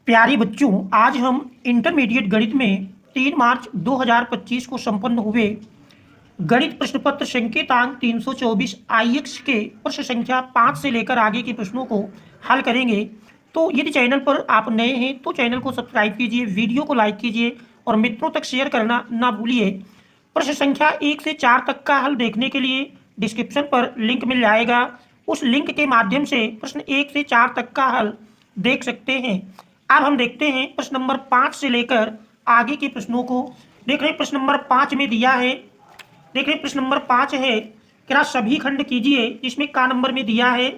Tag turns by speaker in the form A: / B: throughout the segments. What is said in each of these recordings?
A: प्यारे बच्चों, आज हम इंटरमीडिएट गणित में 3 मार्च 2025 को संपन्न हुए गणित प्रश्न पत्र संकेतांक 324 IX के प्रश्न संख्या 5 से लेकर आगे के प्रश्नों को हल करेंगे। तो यदि चैनल पर आप नए हैं तो चैनल को सब्सक्राइब कीजिए, वीडियो को लाइक कीजिए और मित्रों तक शेयर करना ना भूलिए। प्रश्न संख्या 1 से 4 तक का हल देखने के लिए डिस्क्रिप्शन पर लिंक मिल जाएगा। उस लिंक के माध्यम से प्रश्न 1 से 4 तक का हल देख सकते हैं। अब हम देखते हैं प्रश्न नंबर 5 से लेकर आगे के प्रश्नों को। देख रहे हैं प्रश्न नंबर 5 में दिया है, देख रहे हैं प्रश्न नंबर 5 है क्या सभी खंड कीजिए, जिसमें का नंबर में दिया है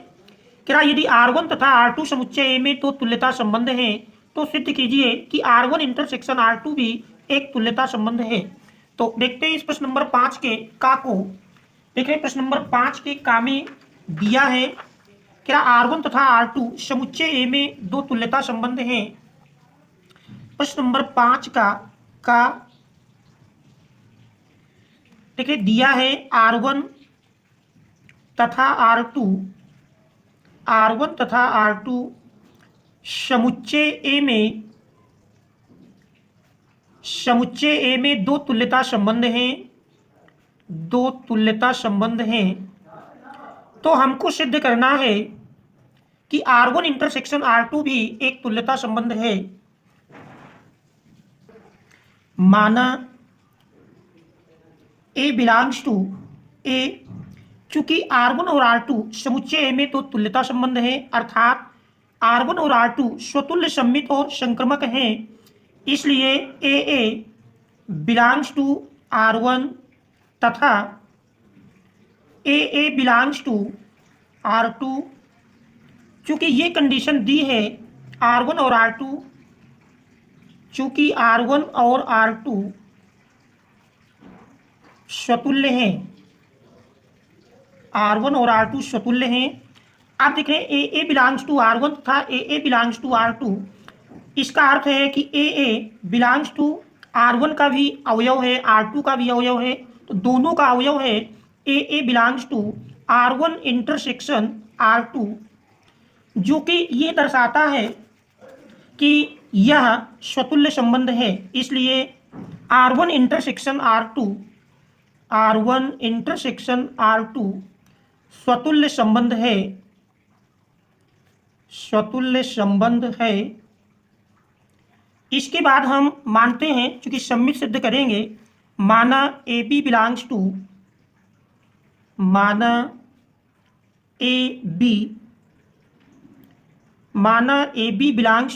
A: क्या यदि R1 तथा R2 समुच्चय A में तो तुल्यता संबंध है तो सिद्ध कीजिए कि R1 इंटरसेक्शन R2 भी एक तुल्यता संबंध है। तो देखते हैं इस प्रश्न नंबर 5 के का को। देख रहे हैं प्रश्न नंबर 5 के का में दिया है क्या R1 तथा R2 समुच्चय A में दो तुल्यता संबंध हैं। प्रश्न नंबर 5 का देखिए दिया है R1 तथा R2 समुच्चय A में दो तुल्यता संबंध हैं। तो हमको सिद्ध करना है कि R1 इंटरसेक्शन R2 भी एक तुल्यता संबंध है। माना A बिलोंग्स टू A, चूंकि R1 और R2 समुच्चय A में तो तुल्यता संबंध है, अर्थात R1 और R2 स्वतुल्य सममित और संक्रमक हैं, इसलिए AA बिलोंग्स टू R1 तथा AA बिलोंग्स टू R2। चूंकि ये कंडीशन दी है R1 और R2, चूंकि R1 और R2 स्वतुल्य हैं, R1 और R2 स्वतुल्य हैं। आप देख रहे हैं AA बिलोंग्स टू R1 तथा AA बिलोंग्स टू R2, इसका अर्थ है कि AA बिलोंग्स टू R1 का भी अवयव है, R2 का भी अवयव है, तो दोनों का अवयव है AA belongs to R1 intersection R2, जो कि ये दर्शाता है कि यह स्वतुल्य संबंध है। इसलिए R1 इंटरसेक्शन R2 स्वतुल्य संबंध है। इसके बाद हम मानते हैं, चूंकि सम्मित सिद्ध करेंगे, माना AB बिलोंग्स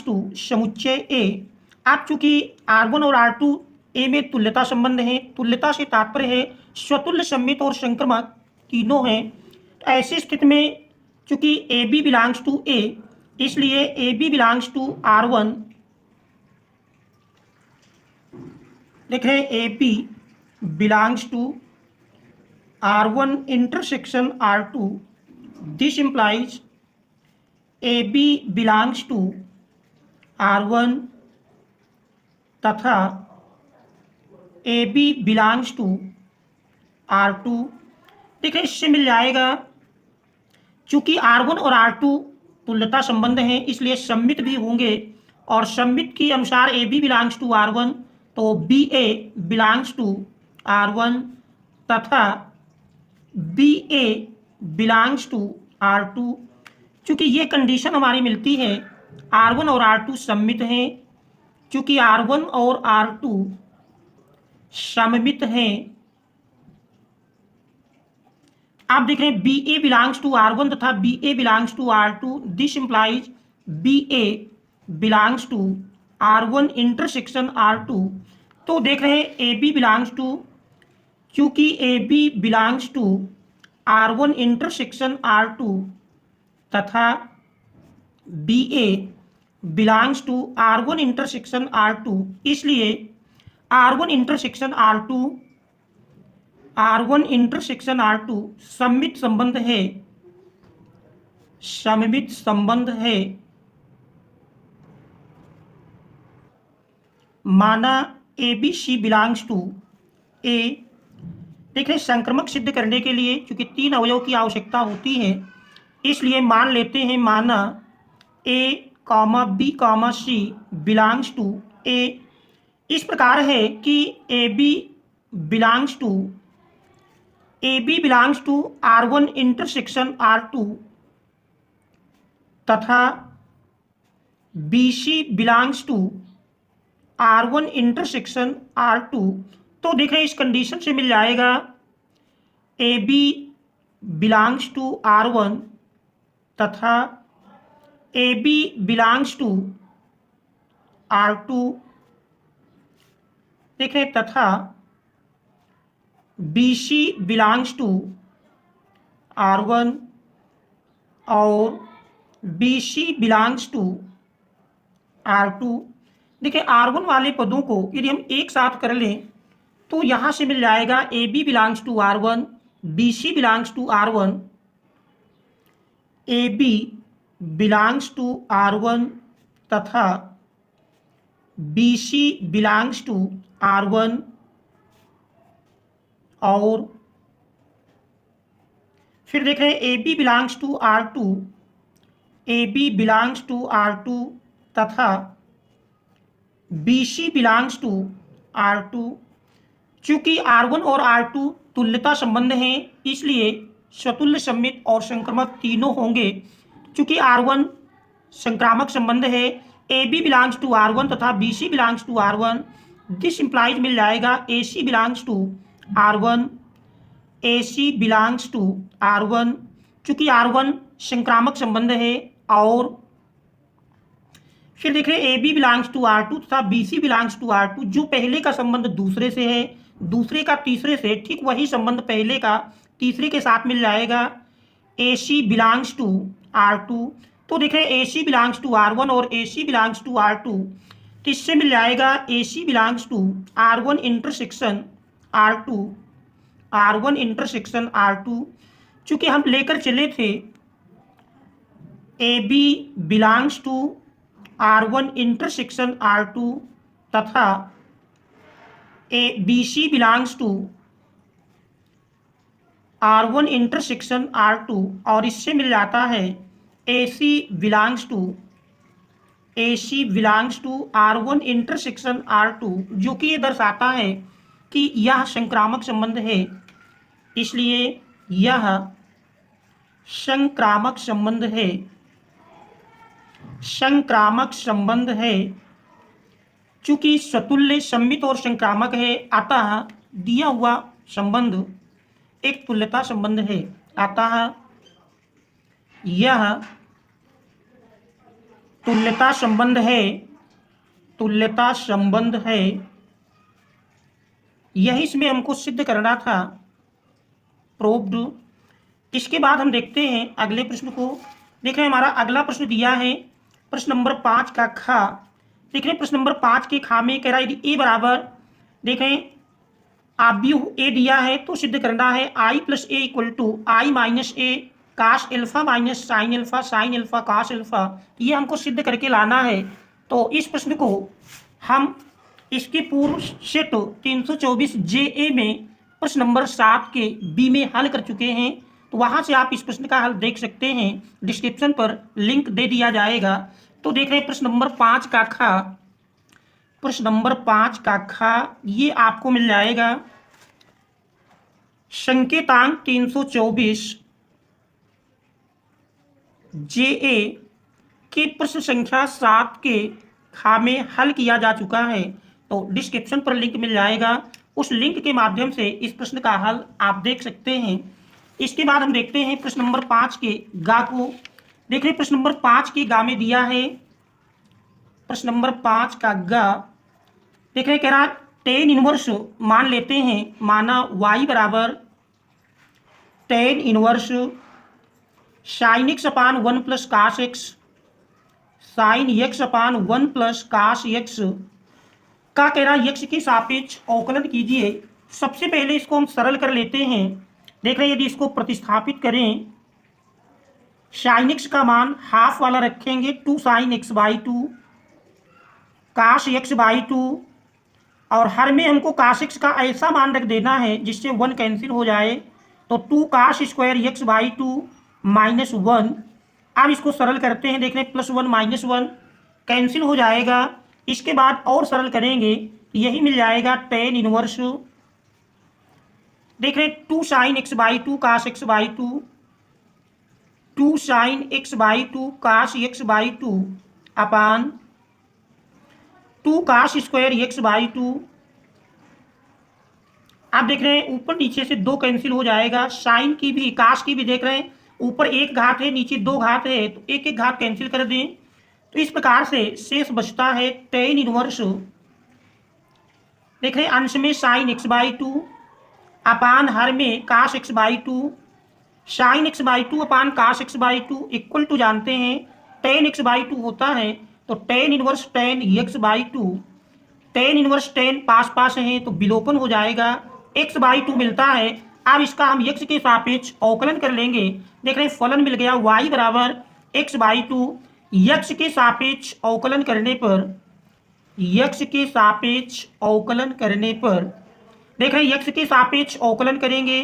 A: टू समुच्चय A। आप चूंकि R1 और R2 A में तुल्यता संबंध है, तुल्यता से तात्पर्य है स्वतुल्य सममित और संक्रमक तीनों हैं। ऐसी स्थिति में चूंकि AB बिलोंग्स टू A, इसलिए AB बिलोंग्स टू R1। देख रहे हैं AB belongs to R1 intersection R2, this implies AB belongs to R1 तथा AB बिलोंग्स टू R2। देखिए इससे मिल जाएगा, चूंकि R1 और R2 तुल्यता संबंध हैं, इसलिए सम्मित भी होंगे, और सम्मित के अनुसार AB बिलोंग्स टू R1, तो BA बिलोंग्स टू R1 तथा BA बिलोंग्स टू R2। चूंकि ये कंडीशन हमारी मिलती है, R1 और R2 सम्मित हैं, चूंकि R1 और R2 सममित हैं। आप देख रहे हैं BA बिलोंग्स टू R1 तथा BA belongs to R2, this implies BA belongs to R1 intersection R2। तो देख रहे हैं AB बिलोंग्स टू, चूंकि AB belongs to R1 intersection R2 तथा BA belongs to R1 intersection R2, इसलिए R1 intersection R2 सममित संबंध है। माना ABC बिलोंग्स टू A। देख रहे संक्रमक सिद्ध करने के लिए चूंकि 3 अवयव की आवश्यकता होती है, इसलिए मान लेते हैं, माना A comma b comma c belongs to a इस प्रकार है कि a b belongs to R1 intersection R2 तथा BC belongs to R1 intersection R2। तो देखें इस कंडीशन से मिल जाएगा AB बिलोंग्स टू R1 तथा AB बिलोंग्स टू R2 देखें तथा BC बिलोंग्स टू R1 और BC बिलोंग्स टू R2। देखिए R1 वाले पदों को यदि हम एक साथ कर लें तो यहाँ से मिल जाएगा AB belongs to R1, BC belongs to R1, AB belongs to R1 तथा BC बिलोंग्स टू R1 और फिर देख रहे हैं AB belongs to R2, AB belongs to R2 तथा BC बिलोंग्स टू R2। चूंकि R1 और R2 तुल्यता संबंध हैं इसलिए स्वतुल्य सम्मित और संक्रामक तीनों होंगे। चूंकि R1 संक्रामक संबंध है, AB बिलोंग्स टू R1 तथा BC belongs to R1, this implies मिल जाएगा AC belongs to R1, AC belongs to R1। चूंकि R1 संक्रामक संबंध है और फिर देख रहे हैं AB बिलोंग्स टू R2 तथा BC बिलोंग्स टू R2, जो पहले का संबंध दूसरे से है, दूसरे का तीसरे से, ठीक वही संबंध पहले का तीसरे के साथ मिल जाएगा AC बिलोंग्स टू R2। तो देख रहे हैं AC बिलोंग्स टू R1 और AC बिलोंग्स टू R2, तो इससे मिल जाएगा AC belongs to R1 intersection R2, R1 intersection R2। चूंकि हम लेकर चले थे AB belongs to R1 intersection R2 तथा BC belongs to R1 intersection R2 और इससे मिल जाता है AC belongs to R1 intersection R2, जो कि ये दर्शाता है कि यह संक्रामक संबंध है, इसलिए यह संक्रामक संबंध है, संक्रामक संबंध है। चूंकि स्वतुल्य सम्मित और संक्रामक है अतः दिया हुआ संबंध एक तुल्यता संबंध है, अतः यह तुल्यता संबंध है, तुल्यता संबंध है। यही इसमें हमको सिद्ध करना था, प्रूव्ड। इसके बाद हम देखते हैं अगले प्रश्न को। देखें हमारा अगला प्रश्न दिया है प्रश्न नंबर 5 का खा। देख रहे हैं प्रश्न नंबर 5 के खा में कह रहा है यदि ए बराबर, देखें आव्यूह ए दिया है तो सिद्ध करना है I plus a equal to I minus a cos alpha minus sine alpha cos alpha, ये हमको सिद्ध करके लाना है। तो इस प्रश्न को हम इसके पूर्व सेट 324 JA में प्रश्न नंबर 7 के बी में हल कर चुके हैं, तो वहाँ से आप इस प्रश्न का हल देख सकते हैं, डिस्क्रिप्शन पर लिंक दे दिया जाएगा। तो देख रहे हैं प्रश्न नंबर 5 का खा, प्रश्न नंबर 5 का खा ये आपको मिल जाएगा संकेतांक 324 JA के प्रश्न संख्या 7 के खा में हल किया जा चुका है। तो डिस्क्रिप्शन पर लिंक मिल जाएगा, उस लिंक के माध्यम से इस प्रश्न का हल आप देख सकते हैं। इसके बाद हम देखते हैं प्रश्न नंबर 5 के गा को। देख रहे प्रश्न नंबर 5 के गा में दिया है, प्रश्न नंबर 5 का गा देख रहे कह रहा टेन इनवर्स मान लेते हैं, माना y बराबर tan inverse sine x upon 1 plus cos x, sine x upon 1 plus cos x का कह रहा एक्स के सापेक्ष अवकलन कीजिए। सबसे पहले इसको हम सरल कर लेते हैं। देख रहे हैं यदि इसको प्रतिस्थापित करें, साइन एक्स का मान हाफ वाला रखेंगे 2 साइन एक्स बाई 2 काश एक्स बाई 2, और हर में हमको काश एक्स का ऐसा मान रख देना है जिससे 1 कैंसिल हो जाए, तो 2 cos square x by 2 minus 1। अब इसको सरल करते हैं, देख रहे हैं +1 -1 कैंसिल हो जाएगा। इसके बाद और सरल करेंगे, यही मिल जाएगा टेन इनवर्स, देख रहे हैं 2 sine x by two cos x by two, 2 sine x by two cos x by two upon 2 cos square x by to. आप देख रहे हैं ऊपर नीचे से 2 कैंसिल हो जाएगा, साइन की भी काश की भी देख रहे हैं ऊपर 1 घात है नीचे 2 घात है, तो 1 घात कैंसिल कर दें। तो इस प्रकार से शेष बचता है टेन इनवर्स, देख रहे हैं अंश में sine x by two upon हर में cos x by two, sine x by two upon cos x by two equal to जानते हैं टेन एक्स बाई टू होता है, तो tan inverse tan x by two, tan inverse tan पास पास है तो विलोपन हो जाएगा, एक्स बाई टू मिलता है। अब इसका हम एक्स के सापेक्ष अवकलन कर लेंगे, देख रहे हैं फलन मिल गया वाई बराबर एक्स बाई टू, एक्स के सापेक्ष अवकलन करने पर, एक्स के सापेक्ष अवकलन करने पर देख रहे हैं एक्स के सापेक्ष अवकलन करेंगे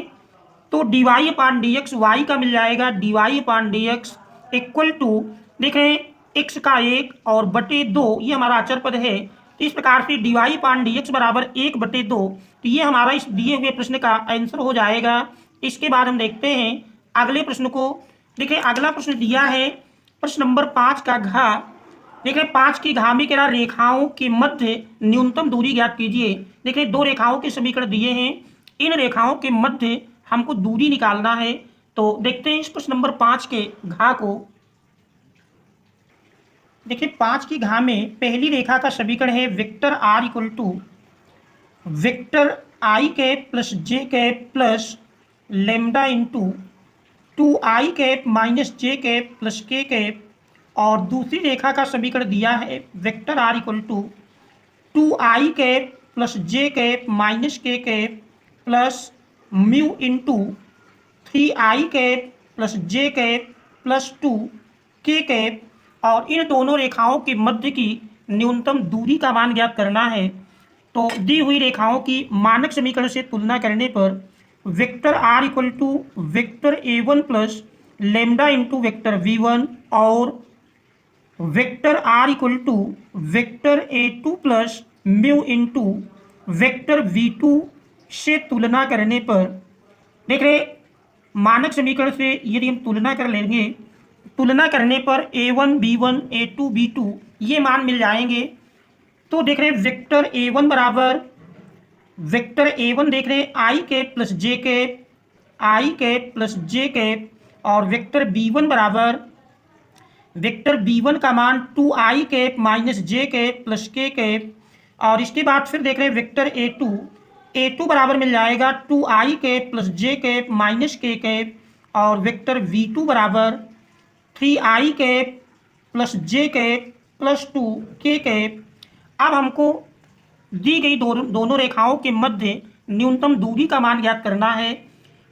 A: तो d y upon D x y का मिल जाएगा, d y upon D x equal to देख रहे हैं एक्स का 1 और बटे 2, ये हमारा अचर पद है, तो इस प्रकार से D y upon D x बराबर 1 बटे 2, तो ये हमारा इस दिए हुए प्रश्न का आंसर हो जाएगा। इसके बाद हम देखते हैं अगले प्रश्न को, देखिए अगला प्रश्न दिया है प्रश्न नंबर 5 का घा, देख रहे 5 की घा में कह रेखाओं के मध्य न्यूनतम दूरी ज्ञात कीजिए। देख रहे 2 रेखाओं के समीकरण दिए हैं, इन रेखाओं के मध्य हमको दूरी निकालना है। तो देखते हैं इस प्रश्न नंबर 5 के घा को। देखिए 5 की घा में पहली रेखा का समीकरण है vector r equal to vector i cap plus j cap plus lambda into 2i cap minus j cap plus k cap, और दूसरी रेखा का समीकरण दिया है vector r equal to 2i cap plus j cap minus k cap plus mu into 3i cap plus j cap plus 2 k cap, और इन दोनों रेखाओं के मध्य की न्यूनतम दूरी का मान ज्ञात करना है। तो दी हुई रेखाओं की मानक समीकरण से तुलना करने पर vector r equal to vector a one plus lambda into vector v one और vector r equal to vector a two plus mu into vector v two से तुलना करने पर देख रहे मानक समीकरण से यदि हम तुलना कर लेंगे, तुलना करने पर a1 b1 a2 b2 ये मान मिल जाएंगे। तो देख रहे वेक्टर a1 बराबर वेक्टर a1 देख रहे आई कैप प्लस जे कैप, आई कैप प्लस जे कैप, और वेक्टर b1 बराबर वेक्टर b1 का मान 2i cap minus j cap plus k cap, और इसके बाद फिर देख रहे वेक्टर a2 बराबर मिल जाएगा 2i cap plus j cap minus k cap, और वेक्टर v2 बराबर 3i cap plus j cap plus 2 k cap. अब हमको दी गई दोनों रेखाओं के मध्य न्यूनतम दूरी का मान ज्ञात करना है।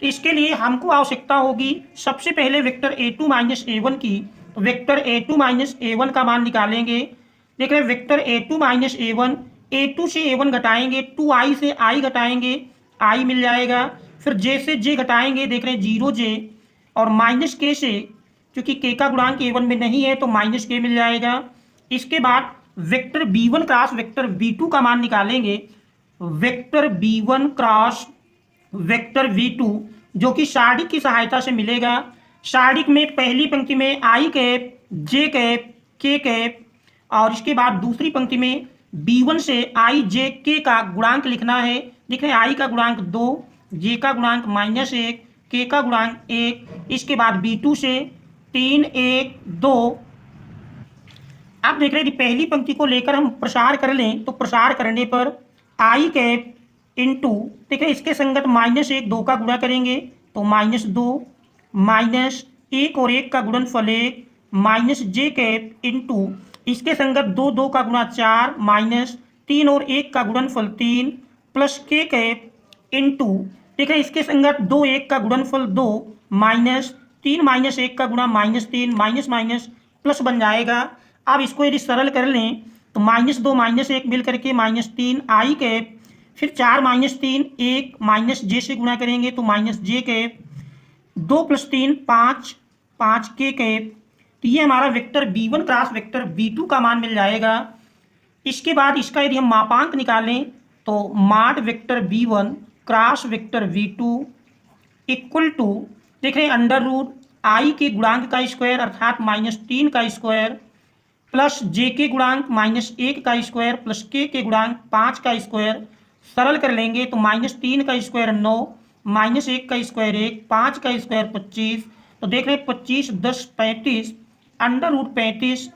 A: तो इसके लिए हमको आवश्यकता होगी सबसे पहले वेक्टर a2 माइनस a1 की, तो वेक्टर a2 माइनस a1 का मान निकालेंगे। देख रहे vector a2 minus a1, a2 से a1 घटाएंगे, 2i से i घटाएंगे, i मिल जाएगा, फिर j से j घटाएंगे, देख रहे 0j, और माइनस k से, क्योंकि k का गुणांक a1 में नहीं है तो माइनस k मिल जाएगा। इसके बाद vector b1 cross vector v2 का मान निकालेंगे, vector b1 cross vector v2 जो कि सारणिक की सहायता से मिलेगा। सारणिक में पहली पंक्ति में i cap j cap k cap, और इसके बाद दूसरी पंक्ति में b1 से i j k का गुणांक लिखना है। देख रहे हैं i का गुणांक 2, j का गुणांक -1, k का गुणांक 1, इसके बाद b2 से 3 1 2। आप देख रहे हैं कि पहली पंक्ति को लेकर हम प्रसार कर लें तो प्रसार करने पर i कैप इंटू देख रहे इसके संगत -1 2 का गुणा करेंगे तो -2 माइनस 1 और 1 का गुणनफल 1 माइनस जे कैप इंटू इसके संगत 2 2 का गुणा 4 माइनस 3 और 1 का गुणनफल 3 प्लस के कैप इंटू देख रहे इसके संगत 2 1 का गुणनफल 2 माइनस 3 माइनस 1 का गुणा -3 माइनस माइनस प्लस बन जाएगा। अब इसको यदि सरल कर लें तो -2 -1 मिल करके -3 i कैप, फिर 4 -3 1 माइनस जे से गुणा करेंगे तो माइनस जे कैप, 2 + 3 5 5 के कैप। तो ये हमारा vector b1 cross vector b2 का मान मिल जाएगा। इसके बाद इसका यदि हम मापांक निकालें तो mod vector b1 cross vector v2 equal to देख रहे हैं अंडर रूट आई के गुणांक का स्क्वायर अर्थात -3 का स्क्वायर प्लस जे के गुणांक -1 का स्क्वायर प्लस के गुणांक 5 का स्क्वायर। सरल कर लेंगे तो -3 का स्क्वायर 9, -1 का स्क्वायर 1, 5 का स्क्वायर 25। तो देख रहे हैं 25 10 35 अंडर रूट 35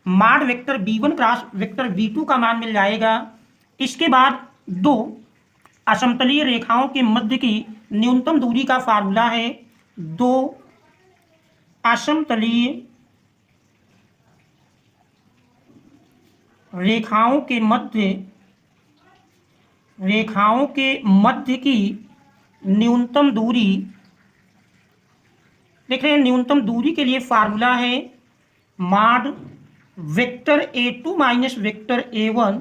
A: माड vector b1 cross vector v2 का मान मिल जाएगा। इसके बाद दो असमतलीय रेखाओं के मध्य की न्यूनतम दूरी का फार्मूला है। दो असमतलीय रेखाओं के मध्य की न्यूनतम दूरी देख रहे हैं। न्यूनतम दूरी के लिए फार्मूला है माड vector a2 minus vector a1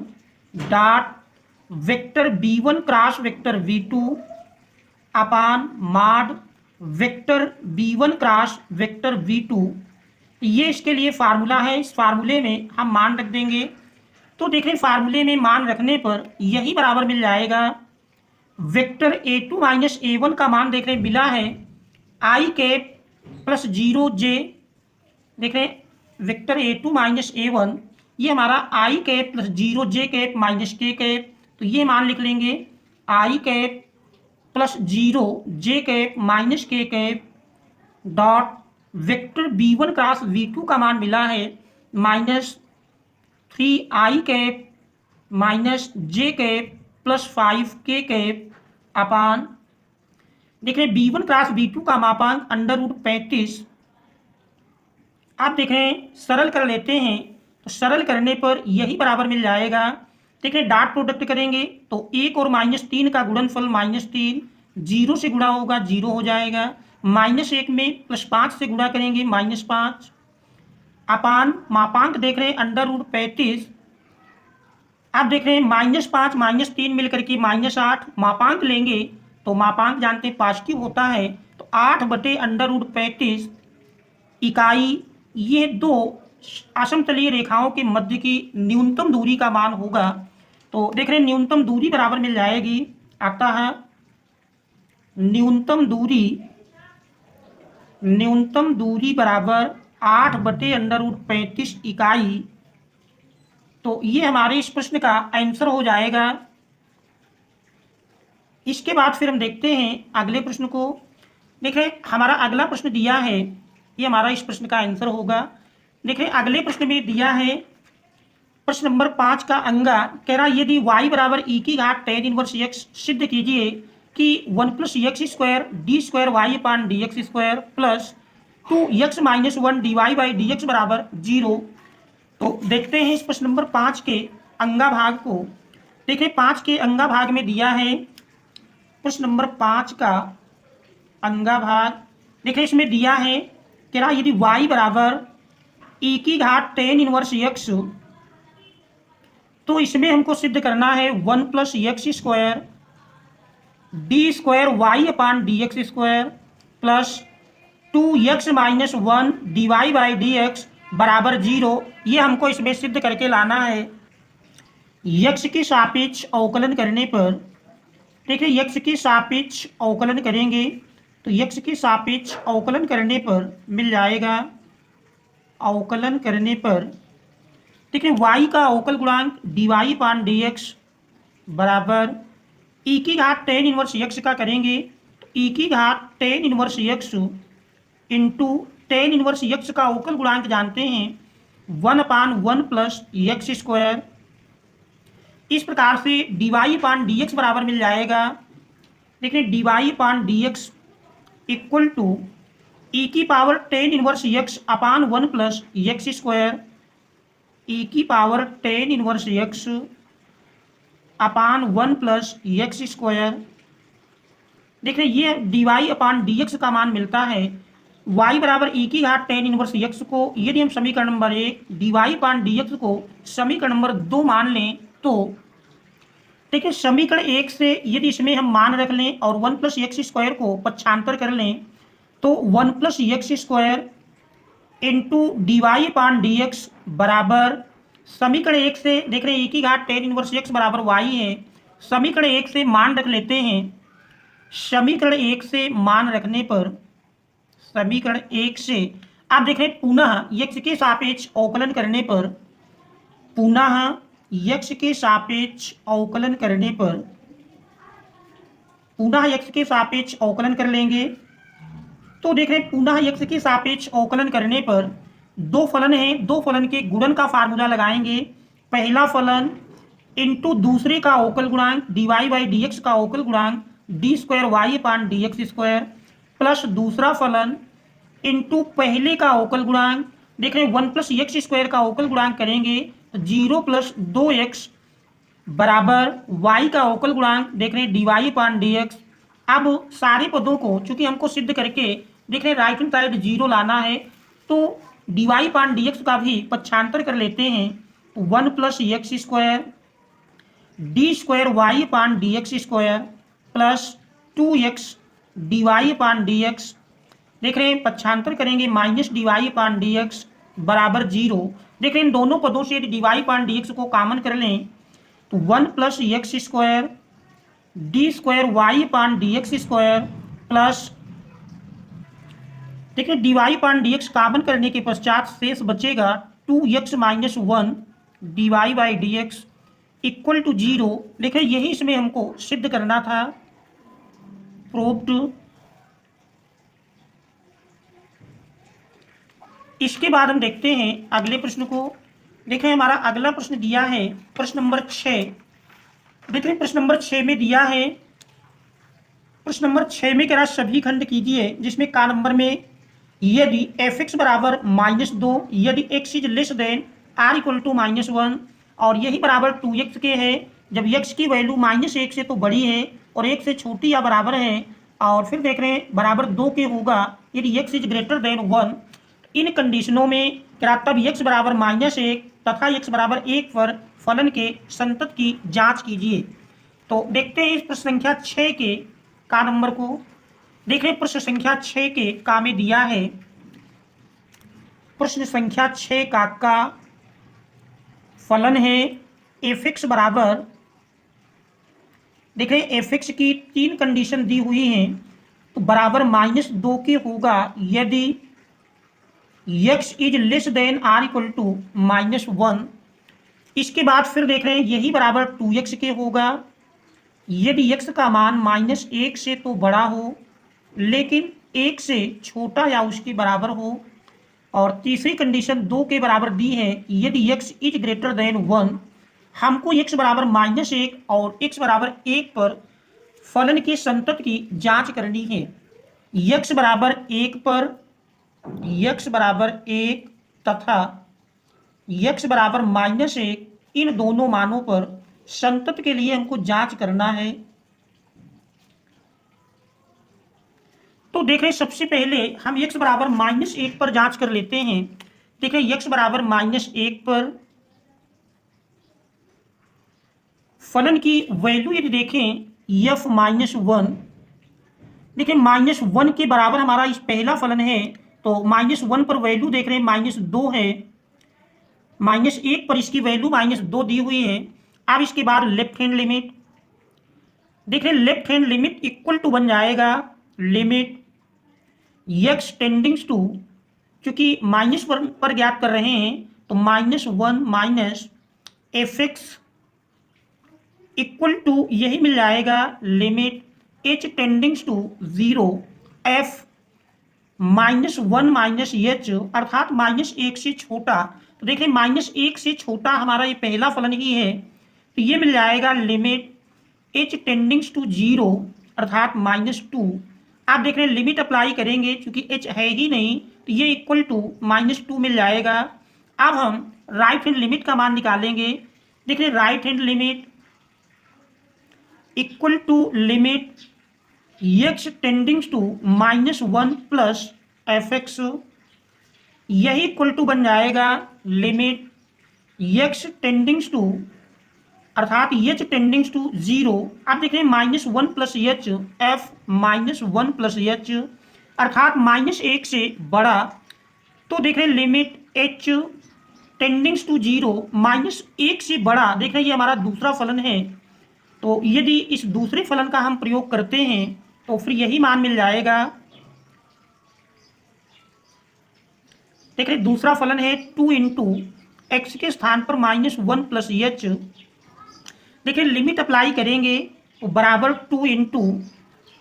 A: dot vector b1 cross vector v2 अपान माड vector b1 cross vector v2। ये इसके लिए फार्मूला है। इस फार्मूले में हम मान रख देंगे। तो देख रहे हैं फार्मूले में मान रखने पर यही बराबर मिल जाएगा। वेक्टर a2 माइनस a1 का मान देख रहे हैं मिला है आई कैप प्लस 0j। देख रहे हैं वेक्टर a2 माइनस a1 ये हमारा i cap plus 0j cap minus k cap. तो ये मान लिख लेंगे i cap plus 0j cap minus k cap dot vector b1 cross v2 का मान मिला है -3i cap minus j cap plus 5k cap upon देख रहे हैं b1 क्रॉस v2 का मापांक अंडर रूट 35। आप देख रहे हैं सरल कर लेते हैं तो सरल करने पर यही बराबर मिल जाएगा। देख रहे हैं डॉट प्रोडक्ट करेंगे तो 1 और -3 का गुणनफल -3 0 से गुणा होगा 0 हो जाएगा। -1 में +5 से गुणा करेंगे -5 अपान मापांक देख रहे हैं अंडर रूट 35। आप देख रहे हैं -5 -3 मिलकर के -8 मापांक लेंगे तो मापांक जानते हैं पॉजिटिव होता है। तो 8 बटे अंडर रूट 35 इकाई ये दो असमतलीय रेखाओं के मध्य की न्यूनतम दूरी का मान होगा। तो देख रहे हैं न्यूनतम दूरी बराबर मिल जाएगी। आता है न्यूनतम दूरी बराबर 8 बटे अंडर रूट 35 इकाई। तो ये हमारे इस प्रश्न का आंसर हो जाएगा। इसके बाद फिर हम देखते हैं अगले प्रश्न को। देख रहे हमारा अगला प्रश्न दिया है ये हमारा इस प्रश्न का आंसर होगा। देख रहे अगले प्रश्न में दिया है प्रश्न नंबर 5 का अंगा कह रहा यदि y बराबर e की घात tan इनवर्स x सिद्ध कीजिए कि 1 + x square d square y upon D x square plus 2x - 1 dy/dx बराबर 0। तो देखते हैं इस प्रश्न नंबर 5 के अंगा भाग को। देखिए 5 के अंगा भाग में दिया है प्रश्न नंबर 5 का अंगा भाग। देखिए इसमें दिया है कह रहा यदि y बराबर e की घात tan इनवर्स x तो इसमें हमको सिद्ध करना है 1 + x square d square y upon D x square plus 2x - 1 dy/dx बराबर 0। ये हमको इसमें सिद्ध करके लाना है। x के सापेक्ष अवकलन करने पर देखिए x के सापेक्ष अवकलन करेंगे तो x के सापेक्ष अवकलन करने पर मिल जाएगा। अवकलन करने पर देखिए y का अवकल गुणांक dy/dx बराबर e की घात tan इनवर्स x का करेंगे तो e की घात tan inverse x into tan inverse x का अवकल गुणांक जानते हैं 1/1 + x स्क्वायर। इस प्रकार से dy/dx बराबर मिल जाएगा। देखिए dy/dx इक्वल टू e की पावर tan इनवर्स x अपान 1 + x स्क्वायर e की पावर tan इनवर्स x अपान 1 + x स्क्वायर। देखिए ये dy/dx का मान मिलता है। y बराबर e की घात tan इनवर्स x को यदि हम समीकरण नंबर 1 dy/dx को समीकरण नंबर 2 मान लें तो देखिए समीकरण 1 से यदि इसमें हम मान रख लें और 1 + x स्क्वायर को पक्षांतर कर लें तो 1 + x square into d y upon D x बराबर समीकरण एक से देख रहे हैं e की घात टेन इनवर्स एक्स बराबर वाई है। समीकरण एक से मान रख लेते हैं। समीकरण एक से मान रखने पर समीकरण एक से आप देख रहे हैं पुनः यक्ष के सापेक्ष अवकलन करने पर पुनः यक्ष के सापेक्ष अवकलन करने पर पुनः यक्ष के सापेक्ष अवकलन कर लेंगे। तो देख रहे हैं पुनः यक्ष के सापेक्ष अवकलन करने पर दो फलन हैं, दो फलन के गुणन का फार्मूला लगाएंगे। पहला फलन इंटू दूसरे का अवकल गुणांक d y by d x का अवकल गुणांक d square y upon D x square plus दूसरा फलन इंटू पहले का अवकल गुणांक देख रहे हैं वन प्लस एक्स स्क्वायर का अवकल गुणांक करेंगे तो 0 प्लस 2x बराबर y का अवकल गुणांक देख रहे हैं D y upon D x. अब सारे पदों को चूंकि हमको सिद्ध करके देख रहे हैं राइट हैंड साइड 0 लाना है तो d y upon D x का भी पक्षांतर कर लेते हैं तो 1 plus x square d square y upon D x square plus 2x d y upon D x देख रहे हैं पक्षांतर करेंगे minus D y upon D x बराबर 0। देख रहे हैं इन दोनों पदों से यदि d y upon D x को कॉमन कर लें तो 1 plus x square d square y upon D x square plus देखिए d y upon D x common करने के पश्चात शेष बचेगा 2x minus 1 d y by d x equal to 0। देखिए यही इसमें हमको सिद्ध करना था। प्रूव्ड। इसके बाद हम देखते हैं अगले प्रश्न को। देखें हमारा अगला प्रश्न दिया है प्रश्न नंबर 6। देखें प्रश्न नंबर 6 में दिया है, प्रश्न नंबर 6 में कह रहा सभी खंड कीजिए जिसमें का नंबर में यदि एफ एक्स बराबर -2 यदि x is less than or equal to -1 और यही बराबर 2x के है जब x की वैल्यू -1 से तो बड़ी है और 1 से छोटी या बराबर है और फिर देख रहे हैं बराबर 2 के होगा यदि x इज ग्रेटर देन 1। इन कंडीशनों में क्या तब x बराबर -1 तथा x बराबर 1 पर फलन के संतत की जांच कीजिए। तो देखते हैं इस प्रश्न संख्या 6 के का नंबर को। देखें प्रश्न संख्या 6 के का में दिया है, प्रश्न संख्या 6 का फलन है एफ एक्स बराबर देखें एफ एक्स की 3 कंडीशन दी हुई हैं तो बराबर -2 के होगा यदि x is less than or equal to -1। इसके बाद फिर देख रहे हैं यही बराबर 2x के होगा यदि x का मान -1 से तो बड़ा हो लेकिन 1 से छोटा या उसके बराबर हो। और तीसरी कंडीशन 2 के बराबर दी है यदि x इज ग्रेटर देन 1। हमको x बराबर -1 और x बराबर 1 पर फलन के संतत की जांच करनी है। x बराबर 1 पर x बराबर 1 तथा x बराबर -1 इन दोनों मानों पर संतत के लिए हमको जांच करना है। तो देखें सबसे पहले हम x बराबर -1 पर जांच कर लेते हैं। देखें x बराबर -1 पर फलन की वैल्यू यदि देखें f -1 देखें -1 के बराबर हमारा इस पहला फलन है तो -1 पर वैल्यू देख रहे हैं -2 है, -1 पर इसकी वैल्यू -2 दी हुई है। अब इसके बाद लेफ्ट हैंड लिमिट देख रहे हैं left hand limit equal to बन जाएगा लिमिट x टेंडिंग्स टू चूंकि -1 पर ज्ञात कर रहे हैं तो -1 minus f x equal to यही मिल जाएगा limit h टेंडिंग्स to 0 f -1 minus h अर्थात -1 से छोटा। तो देखिए -1 से छोटा हमारा ये पहला फलन ही है तो ये मिल जाएगा लिमिट h टेंडिंग्स टू 0 अर्थात -2। आप देख रहे हैं लिमिट अप्लाई करेंगे क्योंकि h है ही नहीं तो ये इक्वल टू -2 मिल जाएगा। अब हम राइट हैंड लिमिट का मान निकालेंगे। देख रहे हैं right hand limit equal to limit x टेंडिंग्स to -1 plus f x यही इक्वल टू बन जाएगा लिमिट x टेंडिंग्स टू अर्थात h टेंडिंग्स टू 0। आप देख रहे हैं -1 plus h f -1 plus h अर्थात -1 से बड़ा तो देख रहे हैं limit h tendings to zero minus एक से बड़ा, देख रहे हैं ये हमारा दूसरा फलन है। तो यदि इस दूसरे फलन का हम प्रयोग करते हैं तो फिर यही मान मिल जाएगा। देख रहे दूसरा फलन है 2 इंटू एक्स के स्थान पर -1 प्लस एच। देखिए लिमिट अप्लाई करेंगे तो बराबर 2 इंटू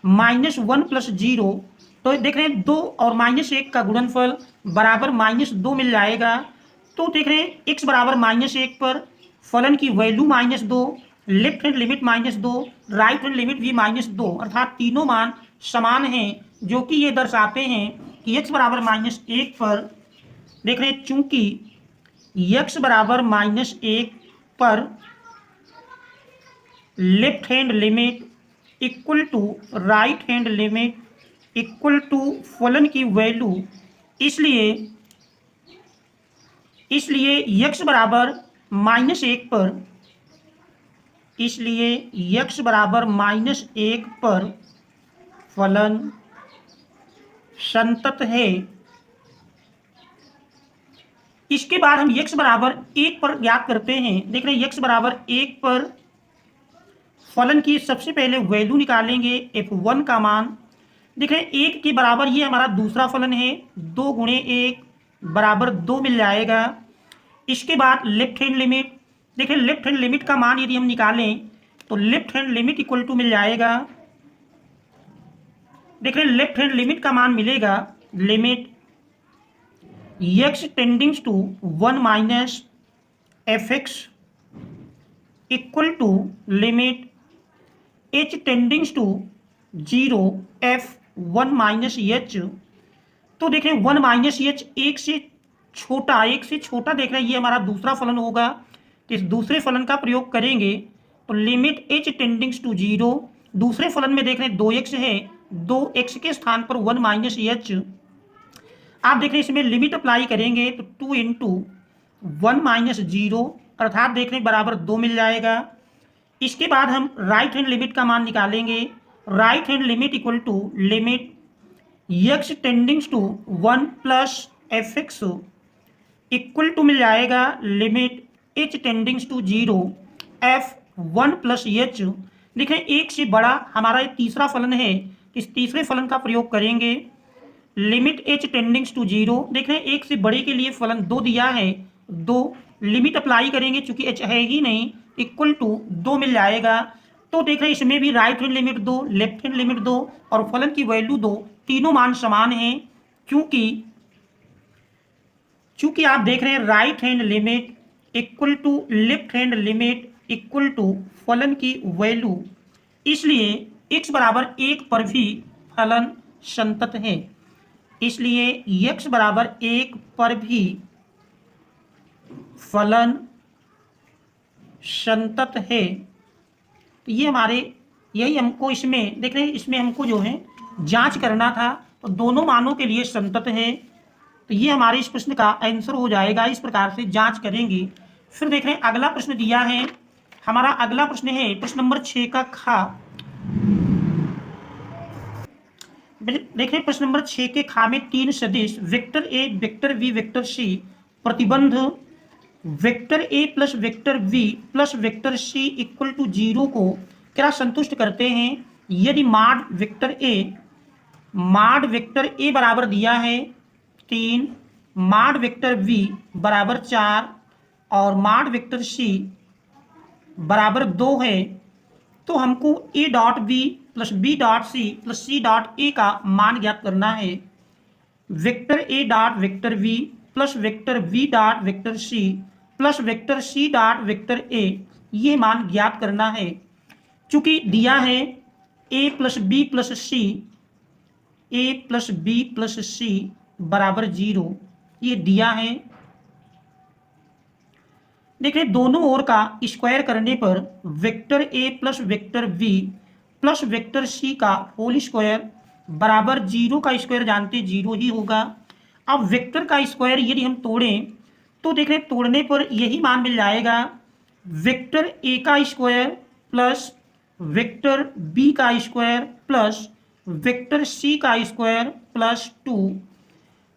A: -1 प्लस 0, तो देख रहे हैं 2 और -1 का गुणनफल बराबर -2 मिल जाएगा। तो देख रहे हैं x बराबर -1 पर फलन की value -2, left hand limit -2, right hand limit भी -2, अर्थात तीनों मान समान हैं, जो कि ये दर्शाते हैं कि x बराबर -1 पर देख रहे हैं चूंकि x बराबर -1 पर left hand limit equal to right hand limit equal to फलन की वैल्यू, इसलिए x बराबर -1 पर x बराबर -1 पर फलन संतत है। इसके बाद हम x बराबर 1 पर ज्ञात करते हैं। देख रहे हैं x बराबर 1 पर फलन की सबसे पहले वैल्यू निकालेंगे f1 का मान। देख रहे हैं 1 के बराबर ये हमारा दूसरा फलन है, 2 गुणे 1 बराबर 2 मिल जाएगा। इसके बाद लेफ्ट हैंड लिमिट, देखिए लेफ्ट हैंड लिमिट का मान यदि हम निकालें तो left hand limit equal to मिल जाएगा। देख रहे हैं लेफ्ट हैंड लिमिट का मान मिलेगा limit x टेंडिंग्स to 1 minus fx equal to limit h टेंडिंग्स to 0 f1 minus h। तो देख रहे हैं 1 माइनस h एक से छोटा देख रहे हैं ये हमारा दूसरा फलन होगा। तो इस दूसरे फलन का प्रयोग करेंगे तो लिमिट h टेंडिंग्स टू 0, दूसरे फलन में देख रहे हैं 2x है, 2x के स्थान पर 1 माइनस h। आप देख रहे हैं इसमें लिमिट अप्लाई करेंगे तो 2 इंटू 1 माइनस 0 अर्थात देख रहे हैं बराबर 2 मिल जाएगा। इसके बाद हम राइट हैंड लिमिट का मान निकालेंगे। Right hand limit equal to limit x टेंडिंग्स to 1 plus fx equal to मिल जाएगा limit h टेंडिंग्स to 0 f1 plus h। देखें एक से बड़ा हमारा ये तीसरा फलन है, इस तीसरे फलन का प्रयोग करेंगे। लिमिट h टेंडिंग्स टू 0, देख रहे हैं एक से बड़े के लिए फलन 2 दिया है, 2 लिमिट अप्लाई करेंगे चूंकि h है ही नहीं, इक्वल टू 2 मिल जाएगा। तो देख रहे हैं इसमें भी right hand limit 2, left hand limit 2 और फलन की वैल्यू 2, तीनों मान समान हैं। चूंकि आप देख रहे हैं right hand limit equal to left hand limit equal to फलन की वैल्यू, इसलिए x बराबर 1 पर भी फलन संतत है। इसलिए x बराबर 1 पर भी फलन संतत है। तो ये हमारे यही हमको इसमें देख रहे हैं, इसमें हमको जो है जांच करना था, तो दोनों मानों के लिए संतत है। तो ये हमारे इस प्रश्न का आंसर हो जाएगा। इस प्रकार से जांच करेंगे। फिर देख रहे हैं अगला प्रश्न दिया है, हमारा अगला प्रश्न है प्रश्न नंबर 6 का खा। देखिए प्रश्न नंबर 6 के खा में 3 सदिश vector A, vector V, vector C प्रतिबंध vector A plus vector V plus vector C equal to 0 को क्या संतुष्ट करते हैं। यदि माड वेक्टर ए बराबर दिया है 3, माड वेक्टर वी बराबर 4 और माड वेक्टर सी बराबर 2 है, तो हमको A dot B plus B dot C plus C dot A का मान ज्ञात करना है। Vector A dot vector V plus vector V dot vector C plus vector C dot vector A, ये मान ज्ञात करना है। चूंकि दिया है A plus B plus C बराबर 0, ये दिया है। देखिए दोनों ओर का स्क्वायर करने पर vector A plus vector V plus vector C का होल स्क्वायर बराबर 0 का स्क्वायर जानते 0 ही होगा। अब वेक्टर का स्क्वायर यदि हम तोड़ें तो देख रहे तोड़ने पर यही मान मिल जाएगा, वेक्टर ए का स्क्वायर प्लस वेक्टर बी का स्क्वायर प्लस वेक्टर सी का square plus 2।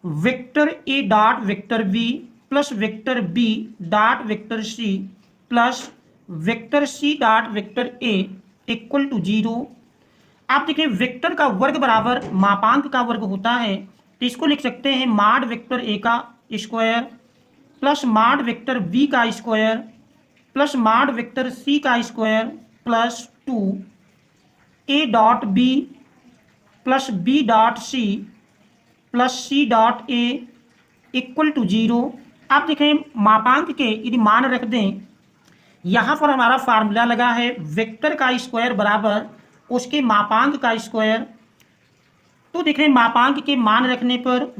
A: Vector A dot vector B plus vector B dot vector C plus vector C dot vector A equal to 0। आप देखें vector का वर्ग बराबर मापांक का वर्ग होता है, तो इसको लिख सकते हैं मॉड वेक्टर ए का square plus mod vector B का square plus mod vector C का square plus 2 A dot B plus B dot C plus C dot A equal to 0। आप देखें मापांक के यदि मान रख दें, यहाँ पर हमारा फार्मूला लगा है वेक्टर का स्क्वायर बराबर उसके मापांक का स्क्वायर। तो देख रहे हैं मापांक के मान रखने पर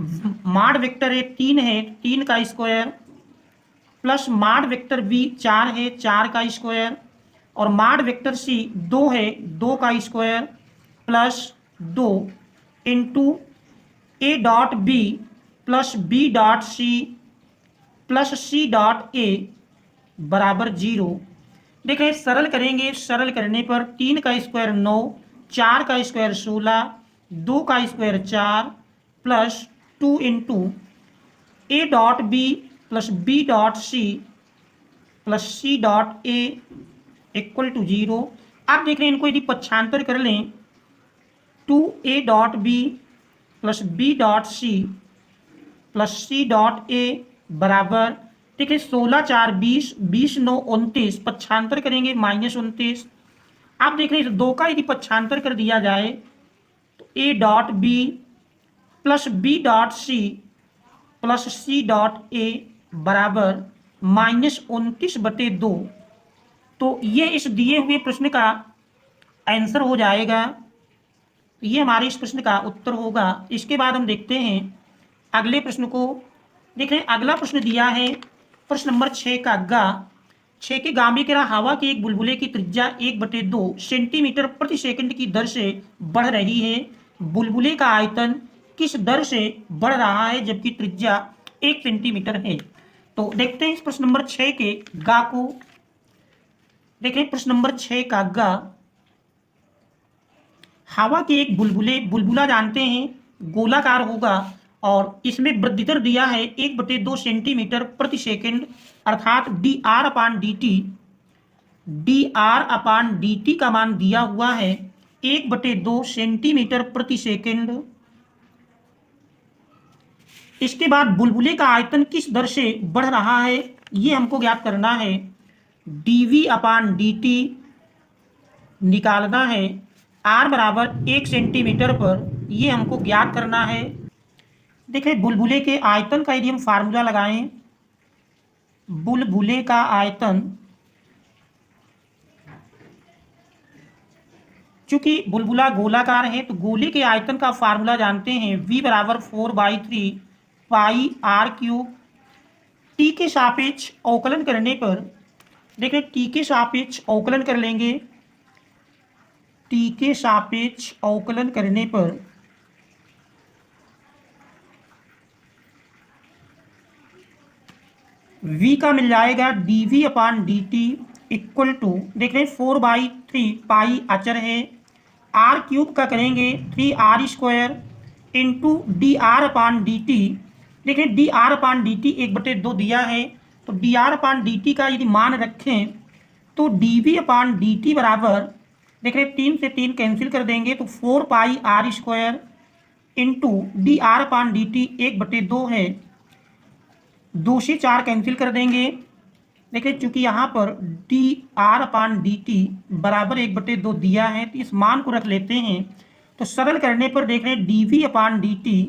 A: मॉड वेक्टर ए 3 है, 3 का square plus mod vector B 4 है, 4 का स्क्वायर और मॉड वेक्टर सी 2 है, 2 का square plus 2 into A dot B plus B dot C plus C dot A बराबर 0। देखें सरल करेंगे, सरल करने पर 3 का स्क्वायर 9, 4 का स्क्वायर 16, 2 का square 4 plus 2 into A dot B plus B dot C plus C dot A equal to 0। आप देख रहे हैं इनको यदि पक्षांतर कर लें 2 A dot B plus B dot C plus C dot A बराबर ठीक है 16 4 20, 20 9 29, पक्षांतर करेंगे -29। आप देख रहे हैं इस 2 का यदि पक्षांतर कर दिया जाए तो A dot B plus B dot C plus C dot A बराबर -29/2। तो ये इस दिए हुए प्रश्न का आंसर हो जाएगा। ये हमारे इस प्रश्न का उत्तर होगा। इसके बाद हम देखते हैं अगले प्रश्न को। देख रहे हैं अगला प्रश्न दिया है प्रश्न नंबर 6 का गा। 6 के गा में कह रहा हवा के एक बुलबुले की त्रिज्या 1/2 सेंटीमीटर प्रति सेकंड की दर से बढ़ रही है। बुलबुले का आयतन किस दर से बढ़ रहा है जबकि त्रिज्या 1 सेंटीमीटर है। तो देखते हैं इस प्रश्न नंबर 6 के गा को। देखें प्रश्न नंबर 6 का गा। हवा के एक बुलबुला जानते हैं गोलाकार होगा और इसमें वृद्धि दर दिया है 1/2 सेंटीमीटर प्रति सेकंड अर्थात dr/dt का मान दिया हुआ है 1/2 सेंटीमीटर प्रति सेकंड। इसके बाद बुलबुले का आयतन किस दर से बढ़ रहा है ये हमको ज्ञात करना है। dv/dt निकालना है r बराबर 1 सेंटीमीटर पर, ये हमको ज्ञात करना है। देखें बुलबुले के आयतन का यदि हम फार्मूला लगाएं, बुलबुले का आयतन, चूंकि बुलबुला गोलाकार है तो गोले के आयतन का फार्मूला जानते हैं v बराबर 4/3 पाई r³। टी के सापेक्ष अवकलन करने पर देखें टी के सापेक्ष अवकलन कर लेंगे। टी के सापेक्ष अवकलन करने पर v का मिल जाएगा dv/dt इक्वल टू देख रहे हैं 4/3 पाई अचर है, r³ का करेंगे 3r² इंटू dr/dt। देखें dr/dt 1/2 दिया है तो dr/dt का यदि मान रखें तो dv/dt बराबर देख रहे 3 से 3 कैंसिल कर देंगे तो 4 पाई r² इंटू dr/dt 1/2 है, 2 से 4 कैंसिल कर देंगे। देखिए चूंकि यहाँ पर dr/dt बराबर 1/2 दिया है तो इस मान को रख लेते हैं। तो सरल करने पर देख रहे हैं dv/dt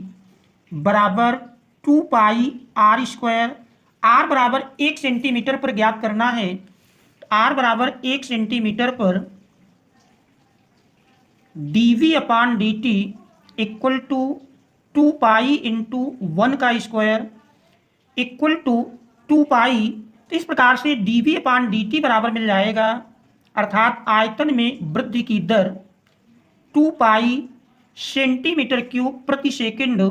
A: बराबर 2 पाई r²। r बराबर 1 सेंटीमीटर पर ज्ञात करना है। r बराबर 1 सेंटीमीटर पर dv/dt equal to 2 pi into 1 का स्क्वायर इक्वल टू 2 पाई। तो इस प्रकार से dv/dt बराबर मिल जाएगा अर्थात आयतन में वृद्धि की दर 2 पाई सेंटीमीटर क्यूब प्रति सेकंड,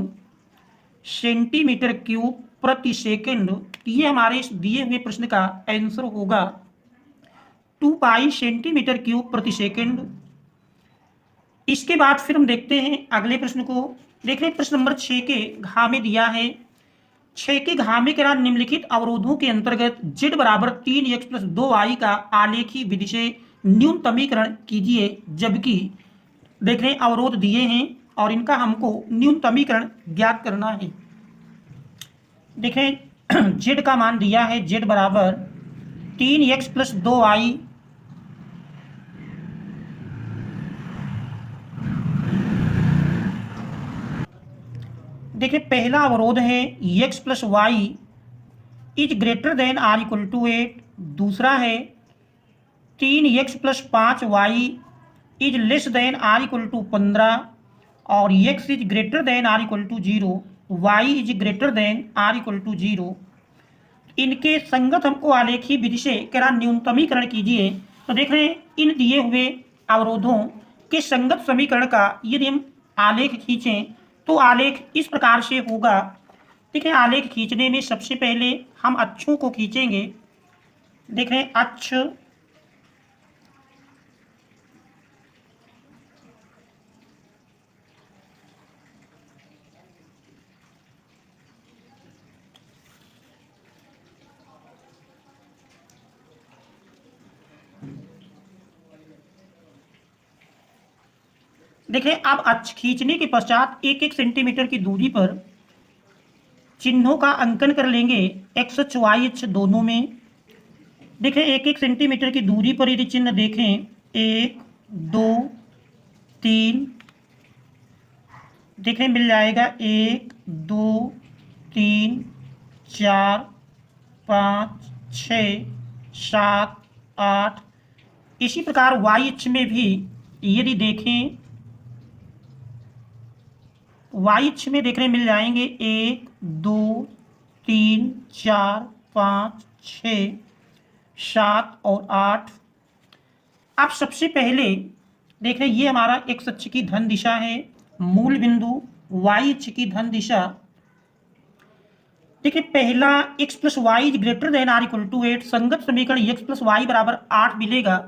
A: सेंटीमीटर क्यूब प्रति सेकंड। ये हमारे इस दिए हुए प्रश्न का आंसर होगा 2 पाई सेंटीमीटर क्यूब प्रति सेकंड। इसके बाद फिर हम देखते हैं अगले प्रश्न को। देख रहे हैं प्रश्न नंबर 6 के घ में दिया है 6 के घ में कह निम्नलिखित अवरोधों के अंतर्गत z बराबर 3x प्लस 2y का आलेखी विधि से न्यूनतमीकरण कीजिए। जबकि देख रहे हैं अवरोध दिए हैं और इनका हमको न्यूनतमीकरण ज्ञात करना है। देख रहे हैं z का मान दिया है z बराबर 3x प्लस 2y देखिए पहला अवरोध है x plus y is greater than or equal to 8। दूसरा है 3x plus 5y is less than or equal to 15 और x is greater than or equal to 0, y is greater than or equal to 0। इनके संगत हमको आलेखी विधि से कह न्यूनतमीकरण कीजिए। तो देख रहे हैं इन दिए हुए अवरोधों के संगत समीकरण का यदि हम आलेख खींचें तो आलेख इस प्रकार से होगा। ठीक है, आलेख खींचने में सबसे पहले हम अक्षों को खींचेंगे। देख रहे हैं अक्ष, देखें अब अक्ष खींचने के पश्चात 1-1 सेंटीमीटर की दूरी पर चिन्हों का अंकन कर लेंगे एक्स अक्ष वाई अक्ष दोनों में। देखें 1-1 सेंटीमीटर की दूरी पर यदि चिन्ह देखें 1, 2, 3 देखें मिल जाएगा 1, 2, 3, 4, 5, 6, 7, 8। इसी प्रकार वाई अक्ष में भी यदि देखें वाई अक्ष में देखने मिल जाएंगे 1, 2, 3, 4, 5, 6, 7 और 8। अब सबसे पहले देख रहे हैं ये हमारा एक्स अक्ष की धन दिशा है, मूल बिंदु वाई अक्ष की धन दिशा। देखिए पहला x plus y is greater than or equal to 8, संगत समीकरण x प्लस वाई बराबर 8 मिलेगा।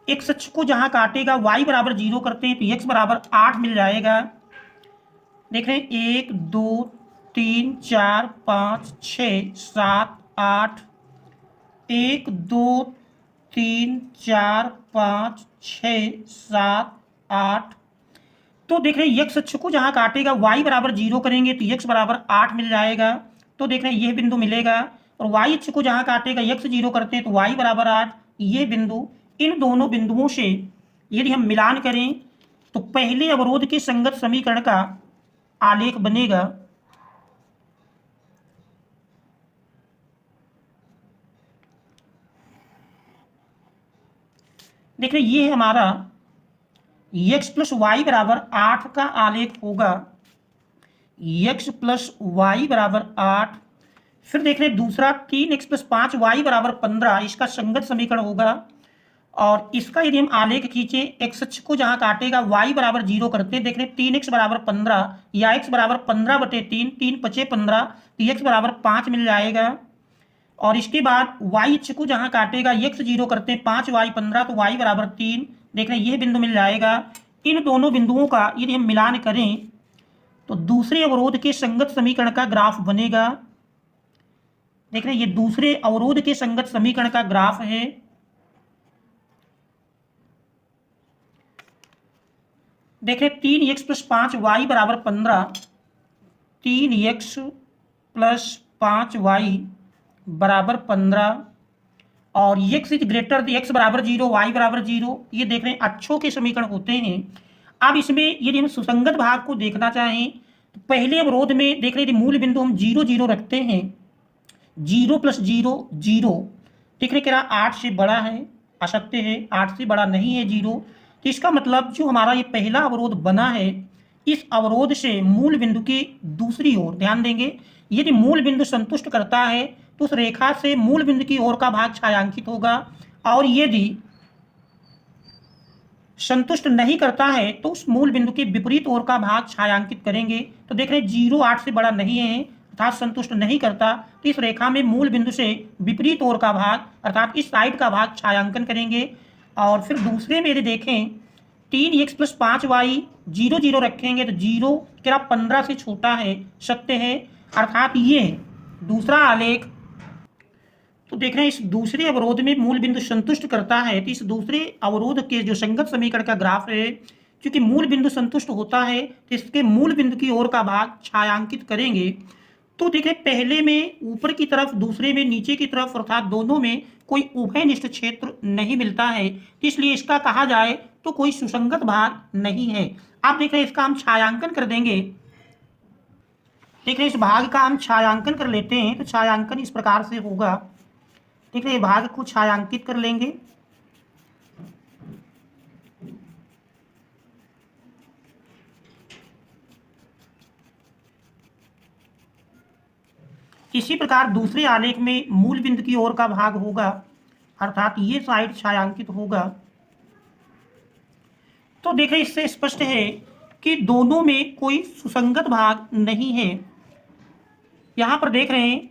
A: x अक्ष को जहां काटेगा y बराबर 0 करते हैं तो x बराबर 8 मिल जाएगा। देख रहे हैं 1, 2, 3, 4, 5, 6, 7, 8, 1, 2, 3, 4, 5, 6, 7, 8। तो देख रहे हैं x अक्ष को जहां काटेगा y बराबर 0 करेंगे तो x बराबर 8 मिल जाएगा। तो देख रहे हैं यह बिंदु मिलेगा और y अक्ष को जहां काटेगा x 0 करते हैं तो y बराबर 8, ये बिंदु। इन दोनों बिंदुओं से यदि हम मिलान करें तो पहले अवरोध के संगत समीकरण का आलेख बनेगा। देख रहे ये है हमारा x प्लस वाई बराबर 8 का आलेख होगा, x प्लस वाई बराबर 8। फिर देख रहे दूसरा 3x प्लस 5y बराबर 15, इसका संगत समीकरण होगा। और इसका यदि हम आलेख खींचे x अक्ष को जहां काटेगा y बराबर 0 करते हैं, देख रहे 3x बराबर 15 या x बराबर 15/3, 3 × 5 = 15 तो x बराबर 5 मिल जाएगा। और इसके बाद y अक्ष को जहां काटेगा x 0 करते हैं 5y 15 तो y बराबर 3, देख रहे यह बिंदु मिल जाएगा। इन दोनों बिंदुओं का यदि हम मिलान करें तो दूसरे अवरोध के संगत समीकरण का ग्राफ बनेगा। देख रहे ये दूसरे अवरोध के संगत समीकरण का ग्राफ है। देख रहे 3x प्लस 5y बराबर 15, 3x प्लस 5y बराबर 15 और x इज ग्रेटर x बराबर 0 y बराबर 0, ये देख रहे हैं अक्षों के समीकरण होते हैं। अब इसमें यदि हम सुसंगत भाग को देखना चाहें तो पहले अवरोध में देख रहे मूल बिंदु हम 0, 0 रखते हैं, 0 + 0 0। देख रहे क्या 8 से बड़ा है, असत्य है, 8 से बड़ा नहीं है 0। तो इसका मतलब जो हमारा ये पहला अवरोध बना है इस अवरोध से मूल बिंदु की दूसरी ओर ध्यान देंगे, यदि मूल बिंदु संतुष्ट करता है तो उस रेखा से मूल बिंदु की ओर का भाग छायांकित होगा, और यदि संतुष्ट नहीं करता है तो उस मूल बिंदु के विपरीत ओर का भाग छायांकित करेंगे। तो देख रहे 0 8 से बड़ा नहीं है अर्थात संतुष्ट नहीं करता, तो इस रेखा में मूल बिंदु से विपरीत ओर का भाग अर्थात इस साइड का भाग छायांकन करेंगे। और फिर दूसरे में यदि देखें 3x+5y 0 0 रखेंगे तो 0 क्या 15 से छोटा है, सत्य है, अर्थात ये दूसरा आलेख। तो देख रहे हैं इस दूसरे अवरोध में मूल बिंदु संतुष्ट करता है, तो इस दूसरे अवरोध के जो संगत समीकरण का ग्राफ है, क्योंकि मूल बिंदु संतुष्ट होता है तो इसके मूल बिंदु की ओर का भाग छायांकित करेंगे। तो देखें पहले में ऊपर की तरफ, दूसरे में नीचे की तरफ, अर्थात दोनों में कोई उभयनिष्ठ क्षेत्र नहीं मिलता है, तो इसलिए इसका कहा जाए तो कोई सुसंगत भाग नहीं है। आप देख रहे हैं इसका हम छायांकन कर देंगे। देख रहे हैं इस भाग का हम छायांकन कर लेते हैं, तो छायांकन इस प्रकार से होगा। देख रहे हैं भाग को छायांकित कर लेंगे। इसी प्रकार दूसरे आलेख में मूल बिंदु की ओर का भाग होगा, अर्थात ये साइड छायांकित होगा। तो देखें इससे स्पष्ट है कि दोनों में कोई सुसंगत भाग नहीं है। यहां पर देख रहे हैं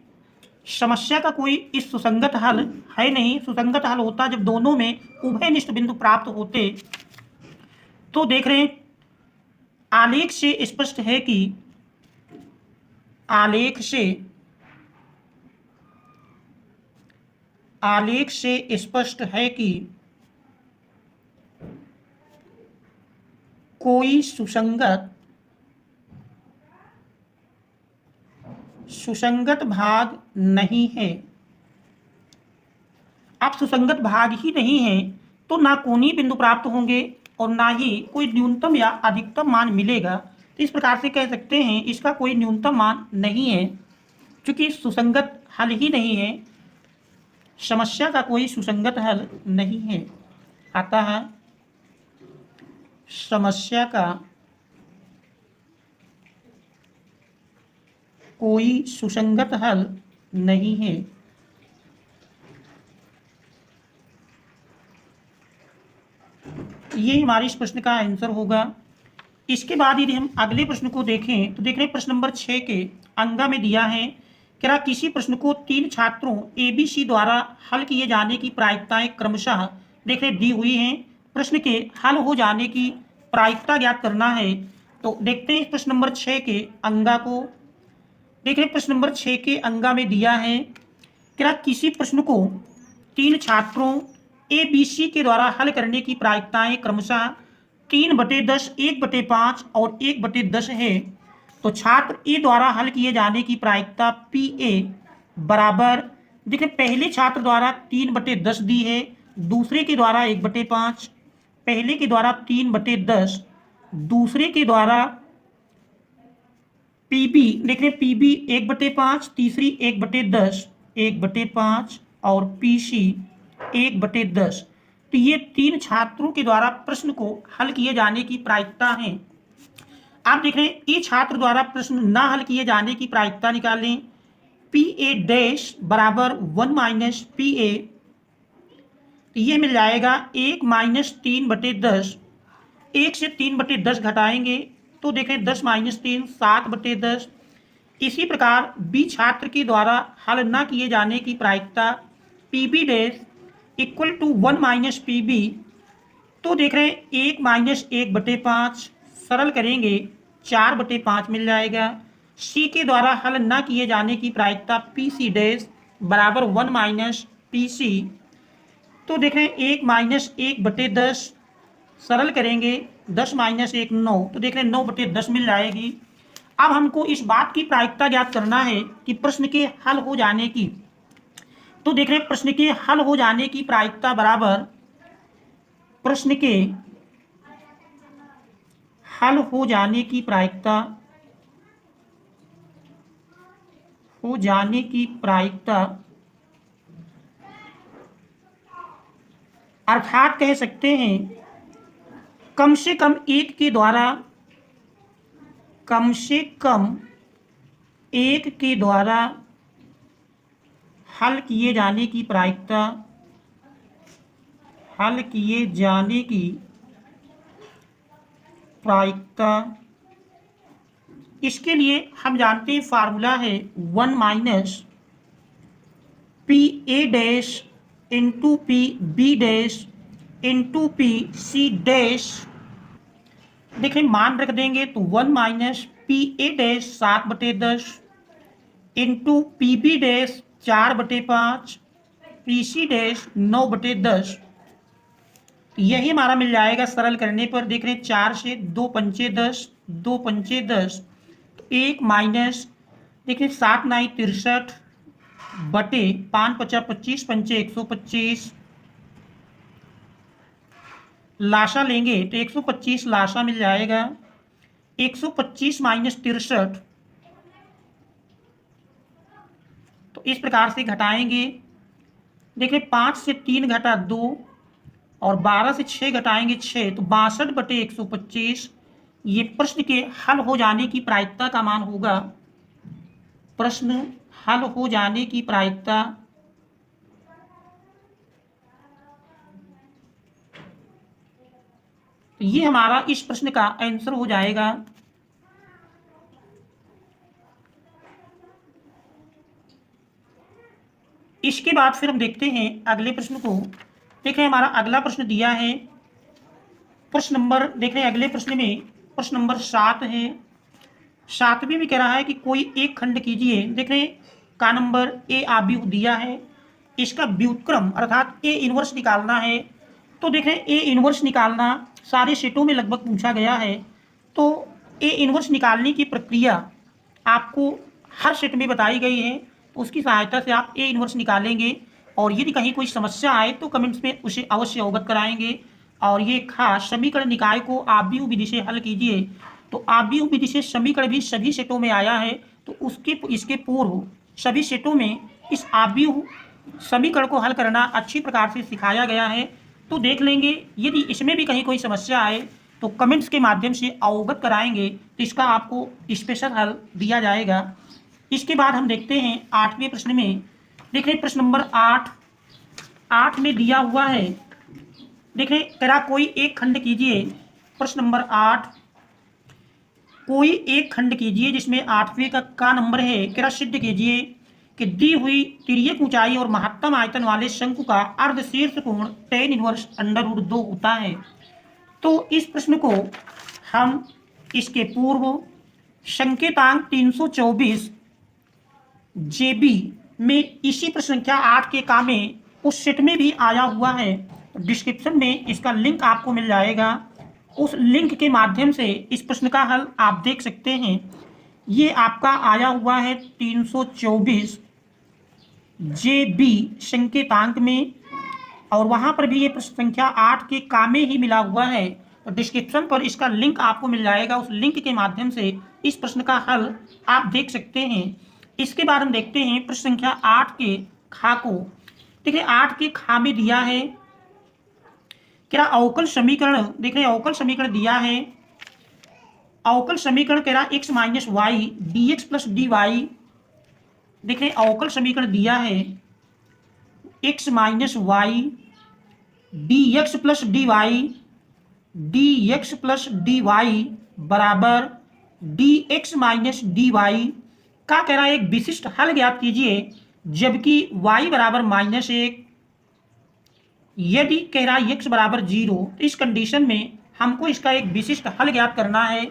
A: समस्या का कोई इस सुसंगत हल है नहीं। सुसंगत हल होता जब दोनों में उभयनिष्ठ बिंदु प्राप्त होते। तो देख रहे हैं आलेख से स्पष्ट है कि आलेख से स्पष्ट है कि कोई सुसंगत भाग नहीं है। अब सुसंगत भाग ही नहीं है तो ना कोणीय बिंदु प्राप्त होंगे और ना ही कोई न्यूनतम या अधिकतम मान मिलेगा। तो इस प्रकार से कह सकते हैं इसका कोई न्यूनतम मान नहीं है, क्योंकि सुसंगत हल ही नहीं है। समस्या का कोई सुसंगत हल नहीं है, अतः समस्या का कोई सुसंगत हल नहीं है। ये हमारे इस प्रश्न का आंसर होगा। इसके बाद यदि हम अगले प्रश्न को देखें तो देख रहे हैं प्रश्न नंबर 6 के अंगा में दिया है क्या किसी प्रश्न को 3 छात्रों ABC द्वारा हल किए जाने की प्रायिकताएं क्रमशः देख रहे दी हुई हैं। प्रश्न के हल हो जाने की प्रायिकता ज्ञात करना है। तो देखते हैं प्रश्न नंबर 6 के अंगा को। देख रहे प्रश्न नंबर 6 के अंगा में दिया है क्या किसी प्रश्न को 3 छात्रों ABC के द्वारा हल करने की प्रायिकताएं क्रमशः 3/10, 1/5 और 1/10 है। तो छात्र ए द्वारा हल किए जाने की प्रायिकता PA बराबर, देखिए पहले छात्र द्वारा 3/10 दी है, दूसरे के द्वारा 1/5, पहले के द्वारा 3/10, दूसरे के द्वारा PB, देखिए PB 1/5, तीसरी 1/10, 1/5 और PC 1/10। तो ये 3 छात्रों के द्वारा प्रश्न को हल किए जाने की प्रायिकता है। आप देख रहे हैं ये छात्र द्वारा प्रश्न ना हल किए जाने की प्रायिकता निकालें। PA डैश बराबर 1 - PA, तो ये मिल जाएगा 1 - 3/10। 1 से 3/10 घटाएंगे तो देखें 10 - 3 7/10। इसी प्रकार B छात्र के द्वारा हल ना किए जाने की प्रायिकता PB dash equal to 1 - PB, तो देख रहे हैं 1 - 1/5, सरल करेंगे 4/5 मिल जाएगा। C के द्वारा हल ना किए जाने की प्रायिकता PC डैश बराबर 1 - PC, तो देख रहे हैं 1 - 1/10, सरल करेंगे 10 - 1 9, तो देख रहे हैं 9/10 मिल जाएगी। अब हमको इस बात की प्रायिकता ज्ञात करना है कि प्रश्न के हल हो जाने की। तो देख रहे हैं प्रश्न के हल हो जाने की प्रायिकता बराबर प्रश्न के हल हो जाने की प्रायिकता अर्थात कह सकते हैं कम से कम एक के द्वारा हल किए जाने की प्रायिकता, इसके लिए हम जानते हैं फार्मूला है 1 - PA dash into PB dash into PC dash देखिए मान रख देंगे तो 1 minus P A dash 7/10 into P B dash 4/5 P C dash 9/10। यही हमारा मिल जाएगा सरल करने पर। देख रहे हैं 4 से 2 पंचे 10, 2 पंचे 10, तो 1 माइनस देख रहे 7 9 63 बटे 5 50 25 पंचे 125। लाशा लेंगे तो 125 लाशा मिल जाएगा। 125 माइनस 63, तो इस प्रकार से घटाएंगे। देखिए 5 से 3 घटा 2 और 12 से 6 घटाएंगे 6, तो 62/125। ये प्रश्न के हल हो जाने की प्रायिकता का मान होगा। प्रश्न हल हो जाने की प्रायिकता तो ये हमारा इस प्रश्न का आंसर हो जाएगा। इसके बाद फिर हम देखते हैं अगले प्रश्न को। देखें हमारा अगला प्रश्न दिया है प्रश्न नंबर, देख रहे हैं अगले प्रश्न में प्रश्न नंबर 7 है। 7वें में कह रहा है कि कोई एक खंड कीजिए। देख रहे हैं का नंबर ए आव्यूह दिया है, इसका व्युत्क्रम अर्थात ए इनवर्स निकालना है। तो देख रहे हैं ए इनवर्स निकालना सारे सेटों में लगभग पूछा गया है। तो ए इनवर्स निकालने की प्रक्रिया आपको हर सेट में बताई गई है, उसकी सहायता से आप ए इनवर्स निकालेंगे। और यदि कहीं कोई समस्या आए तो कमेंट्स में उसे अवश्य अवगत कराएंगे। और ये खास समीकरण निकाय को आव्यूह विधि से हल कीजिए। तो आव्यूह विधि से समीकरण भी सभी सेटों में आया है, तो इसके पूर्व सभी सेटों में इस आव्यूह समीकरण को हल करना अच्छी प्रकार से सिखाया गया है। तो देख लेंगे, यदि इसमें भी कहीं कोई समस्या आए तो कमेंट्स के माध्यम से अवगत कराएंगे, तो इसका आपको स्पेशल हल दिया जाएगा। इसके बाद हम देखते हैं 8वें प्रश्न में। देख रहे प्रश्न नंबर 8 में दिया हुआ है। देख रहे तेरा कोई एक खंड कीजिए। प्रश्न नंबर 8, कोई एक खंड कीजिए जिसमें 8वें का नंबर है। तेरा सिद्ध कीजिए कि दी हुई तिर्यक ऊंचाई और महत्तम आयतन वाले शंकु का अर्धशीर्ष कोण tan इनवर्स √2 होता है। तो इस प्रश्न को हम इसके पूर्व संकेतांक 324 जेबी में इसी प्रश्न संख्या 8 के काम में उस सेट में भी आया हुआ है। डिस्क्रिप्शन में इसका लिंक आपको मिल जाएगा, उस लिंक के माध्यम से इस प्रश्न का हल आप देख सकते हैं। ये आपका आया हुआ है 324 जेबी संकेतांक में, और वहाँ पर भी ये प्रश्न संख्या 8 के काम में ही मिला हुआ है। तो डिस्क्रिप्शन पर इसका लिंक आपको मिल जाएगा, उस लिंक के माध्यम से इस प्रश्न का हल आप देख सकते हैं। इसके बाद हम देखते हैं प्रश्न संख्या 8 के खा को। देखिए 8 के खा में दिया है क्या अवकल समीकरण। देख रहे अवकल समीकरण दिया है। अवकल समीकरण कह रहा x minus Y D x plus D Y. देख रहे अवकल समीकरण दिया है x minus Y D x plus D Y, D x plus D Y बराबर D X minus D Y का कह रहा है एक विशिष्ट हल ज्ञात कीजिए जबकि y बराबर -1। यदि कह रहा है x बराबर 0, तो इस कंडीशन में हमको इसका एक विशिष्ट हल ज्ञात करना है।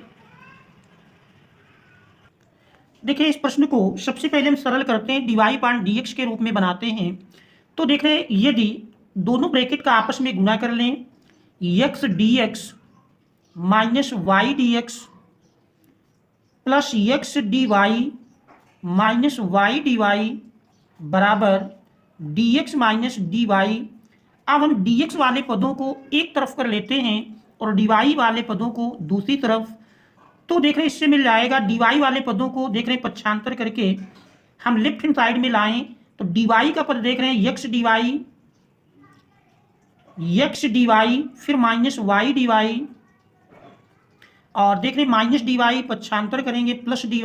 A: देखिए इस प्रश्न को सबसे पहले हम सरल करते हैं, dy पान dx के रूप में बनाते हैं। तो देख रहे हैं यदि दोनों ब्रैकेट का आपस में गुणा कर लें, x dx minus Y D x plus x dy minus Y d Y बराबर dx माइनस dy। अब हम dx वाले पदों को एक तरफ कर लेते हैं और dy वाले पदों को दूसरी तरफ। तो देख रहे इससे मिल जाएगा dy वाले पदों को देख रहे पक्षांतर करके हम लेफ्ट हैंड साइड में लाएं तो dy का पद देख रहे हैं x dy फिर माइनस वाई dy और देख रहे माइनस dy पक्षांतर करेंगे प्लस dy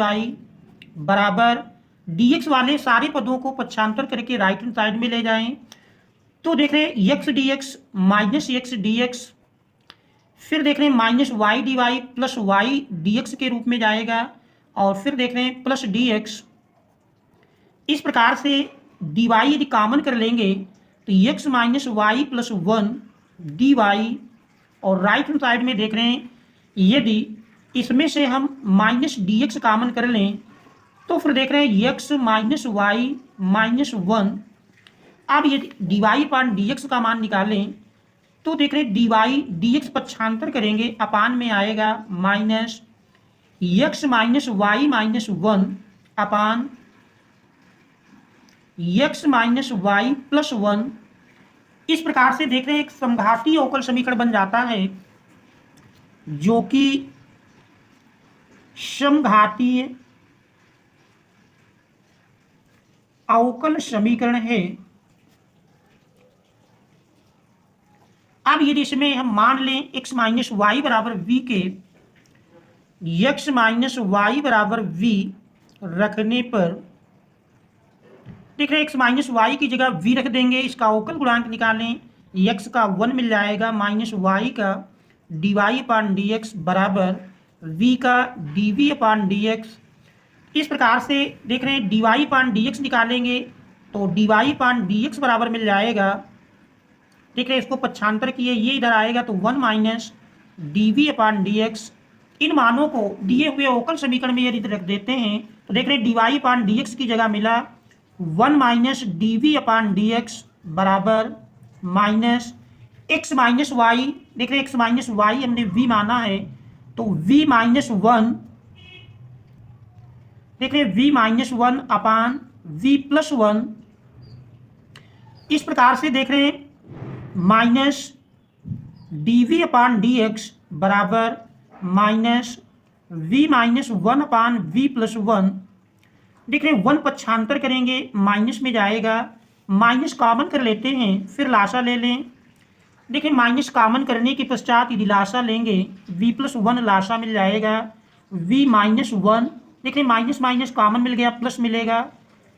A: बराबर dx वाले सारे पदों को पक्षांतर करके राइट हैंड साइड में ले जाएं। तो देख रहे हैं x dx minus x dx फिर देख रहे हैं minus Y d y plus y D x के रूप में जाएगा और फिर देख रहे हैं प्लस डी एक्स। इस प्रकार से डी वाई यदि कॉमन कर लेंगे तो x minus y plus 1 d y और राइट हैंड साइड में देख रहे हैं यदि इसमें से हम माइनस डी एक्स कामन कर लें तो फिर देख रहे हैं x minus y minus one. अब यदि d y upon D x का मान निकालें तो देख रहे हैं डी वाई डी एक्स पक्षांतर करेंगे, अपान में आएगा minus x minus y minus one upon x minus y plus one. इस प्रकार से देख रहे हैं एक समघातीय अवकल समीकरण बन जाता है, जो कि समघातीय अवकल समीकरण है। अब यदि इसमें हम मान लें x माइनस वाई बराबर v के x माइनस वाई बराबर v रखने पर देख रहे हैं x माइनस वाई की जगह v रख देंगे, इसका अवकल गुणांक निकालें, x का 1 मिल जाएगा माइनस वाई का D y upon D x बराबर v का D we upon D x. इस प्रकार से देख रहे हैं D y upon D x निकालेंगे तो d y upon D x बराबर मिल जाएगा, देख रहे हैं इसको पक्षांतर किए ये इधर आएगा तो 1 minus D we upon D X. इन मानों को दिए हुए अवकल समीकरण में यदि रख देते हैं तो देख रहे हैं D y upon D x की जगह मिला 1 minus D we upon D x बराबर माइनस एक्स माइनस वाई, देख रहे हैं एक्स माइनस वाई हमने v माना है तो v माइनस वन, देख रहे हैं v minus one upon v plus one. इस प्रकार से देख रहे हैं minus D we upon D x बराबर minus v minus one upon v plus one. देख रहे हैं वन पक्षांतर करेंगे माइनस में जाएगा, माइनस कॉमन कर लेते हैं फिर लासा ले लें। देखिए माइनस कॉमन करने के पश्चात यदि लासा लेंगे v प्लस वन लासा मिल जाएगा v माइनस वन, देखिए माइनस माइनस कॉमन मिल गया प्लस मिलेगा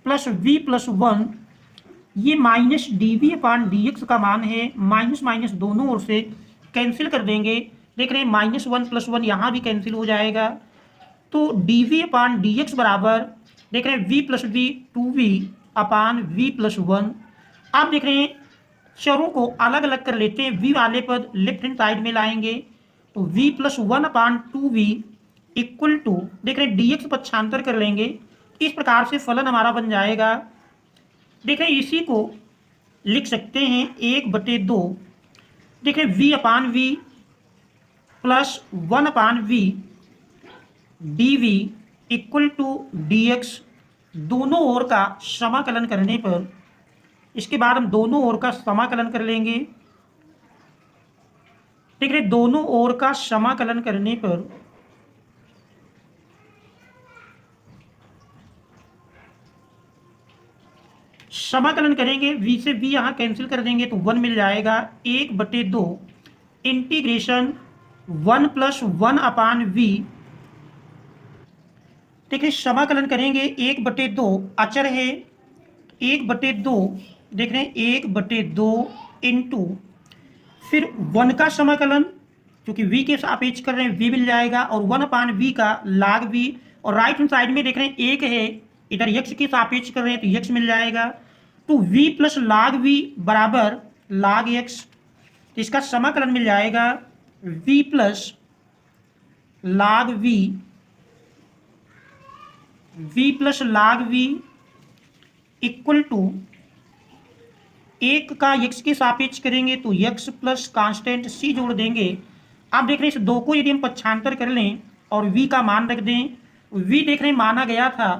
A: प्लस v प्लस वन। ये minus D we upon D x का मान है, माइनस माइनस दोनों ओर से कैंसिल कर देंगे, देख रहे हैं माइनस वन प्लस वन यहाँ भी कैंसिल हो जाएगा तो d we upon D x बराबर देख रहे हैं v plus v 2v upon v plus one. अब देख रहे हैं चरों को अलग अलग कर लेते हैं, v वाले पद लेफ्ट हैंड साइड में लाएंगे तो v plus one upon 2v equal to देख रहे हैं dx पक्षांतर कर लेंगे, इस प्रकार से फलन हमारा बन जाएगा। देख रहे हैं इसी को लिख सकते हैं 1/2, देख रहे हैं v upon v plus 1 upon v dv equal to dx। दोनों ओर का समाकलन करने पर इसके बाद हम दोनों ओर का समाकलन कर लेंगे, देख रहे दोनों ओर का समाकलन करने पर समाकलन करेंगे v से v यहाँ कैंसिल कर देंगे तो 1 मिल जाएगा 1/2 इंटीग्रेशन 1 प्लस 1 अपान v। देखिए समाकलन करेंगे 1/2 अचर है 1/2, देख रहे हैं 1/2 इंटू फिर 1 का समाकलन क्योंकि v के सापेक्ष कर रहे हैं v मिल जाएगा और 1 अपान v का लाग v, और राइट हैंड साइड में देख रहे हैं 1 है इधर x के सापेक्ष कर रहे हैं तो x मिल जाएगा तो v प्लस लाग v बराबर लाग x। तो इसका समाकलन मिल जाएगा v प्लस लाग v प्लस लाग v इक्वल टू 1 का x के सापेक्ष करेंगे तो x प्लस कांस्टेंट c जोड़ देंगे। आप देख रहे हैं इस दो को यदि हम पक्षांतर कर लें और v का मान रख दें, v देख रहे हैं माना गया था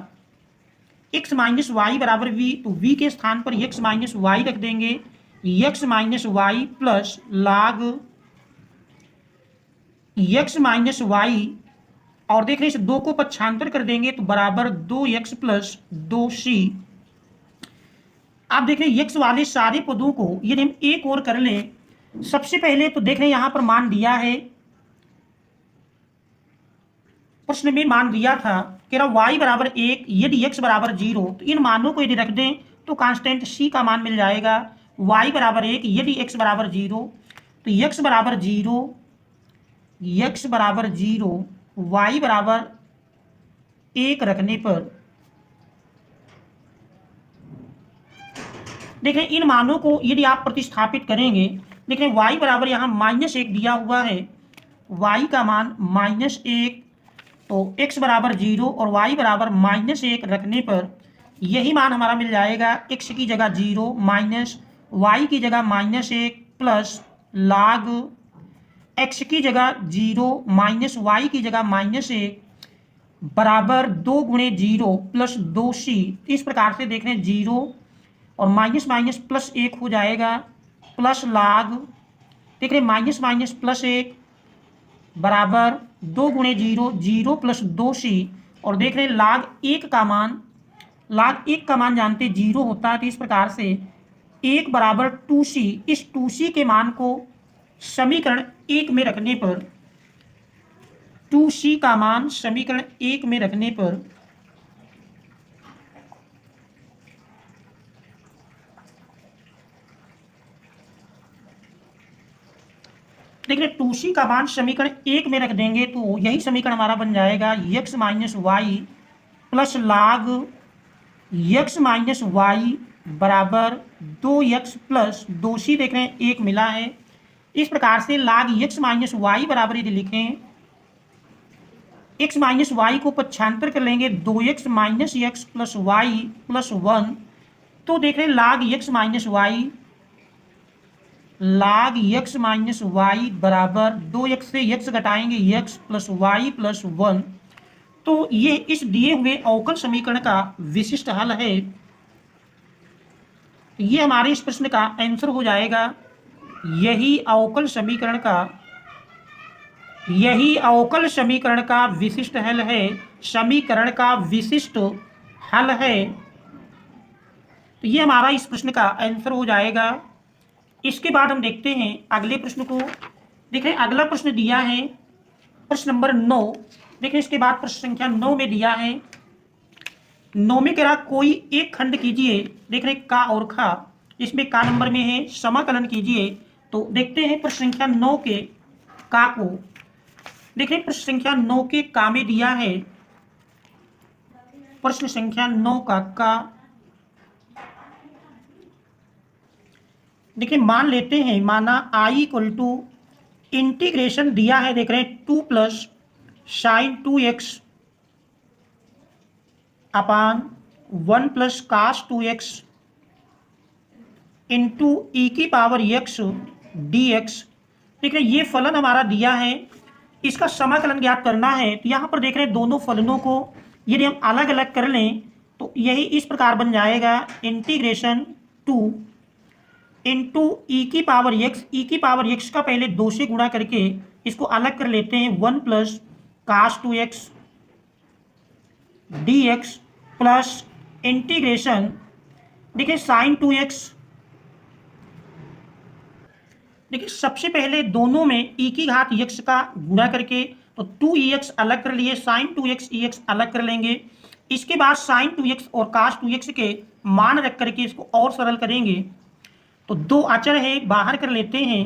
A: x माइनस वाई बराबर v, तो v के स्थान पर x माइनस वाई रख देंगे, x माइनस वाई प्लस लाग x माइनस वाई, और देख रहे हैं इस दो को पक्षांतर कर देंगे तो बराबर 2x प्लस 2c। आप देख रहे हैं x वाले सारे पदों को यदि हम एक और कर लें, सबसे पहले तो देख रहे हैं यहां पर मान दिया है, प्रश्न में मान दिया था कि y बराबर 1 यदि x बराबर 0, तो इन मानों को यदि रख दें तो कांस्टेंट c का मान मिल जाएगा। y बराबर 1 यदि x बराबर 0, तो x बराबर 0 y बराबर 1 रखने पर देखें इन मानों को यदि आप प्रतिस्थापित करेंगे, देखें y बराबर यहाँ -1 दिया हुआ है, y का मान -1, तो x बराबर 0 और y बराबर -1 रखने पर यही मान हमारा मिल जाएगा। x की जगह 0 माइनस y की जगह -1 प्लस log x की जगह 0 माइनस y की जगह -1 बराबर 2 गुणे 0 प्लस 2c। इस प्रकार से देख रहे हैं 0 और माइनस माइनस प्लस 1 हो जाएगा प्लस log, देख रहे हैं माइनस माइनस प्लस 1 बराबर 2 गुणे 0 0 प्लस 2c। और देख रहे हैं log 1 का मान जानते 0 होता है, तो इस प्रकार से 1 बराबर 2c। इस 2c के मान को समीकरण 1 में रखने पर 2c का मान समीकरण 1 में रखने पर देख रहे 2c का मान समीकरण 1 में रख देंगे तो यही समीकरण हमारा बन जाएगा x minus y plus log x minus y बराबर 2x प्लस 2c। देख रहे हैं 1 मिला है। इस प्रकार से log x माइनस वाई बराबर यदि लिखें, x माइनस वाई को पक्षांतर कर लेंगे 2x minus x plus y plus 1, तो देख रहे हैं log x माइनस वाई बराबर 2x से x घटाएंगे x प्लस वाई प्लस 1। तो ये इस दिए हुए अवकल समीकरण का विशिष्ट हल है। ये हमारे इस प्रश्न का आंसर हो जाएगा। यही अवकल समीकरण का विशिष्ट हल है, समीकरण का विशिष्ट हल है। तो ये हमारा इस प्रश्न का आंसर हो जाएगा। इसके बाद हम देखते हैं अगले प्रश्न को। देखें अगला प्रश्न दिया है प्रश्न नंबर 9। देखें इसके बाद प्रश्न संख्या 9 में दिया है 9 में कह रहा कोई एक खंड कीजिए। देख रहे का और खा, इसमें का नंबर में है समाकलन कीजिए। तो देखते हैं प्रश्न संख्या 9 के का को। देखें प्रश्न संख्या 9 के का में दिया है प्रश्न संख्या 9 का। देखिए मान लेते हैं, माना i इक्वल टू इंटीग्रेशन दिया है। देख रहे हैं 2 प्लस साइन 2x अपान 1 plus cos 2x into e की पावर x dx। देख रहे हैं ये फलन हमारा दिया है, इसका समाकलन ज्ञात करना है। तो यहाँ पर देख रहे हैं दोनों फलनों को यदि हम अलग अलग कर लें तो यही इस प्रकार बन जाएगा इंटीग्रेशन 2 इंटू ई की पावर x का पहले 2 से गुणा करके इसको अलग कर लेते हैं 1 plus cos 2x dx plus integration देखिए साइन 2x। देखिए सबसे पहले दोनों में e की घात x का गुणा करके तो 2ex अलग कर लिए, साइन 2x ex अलग कर लेंगे। इसके बाद साइन 2x और कास 2x के मान रख करके इसको और सरल करेंगे। तो 2 अचर है बाहर कर लेते हैं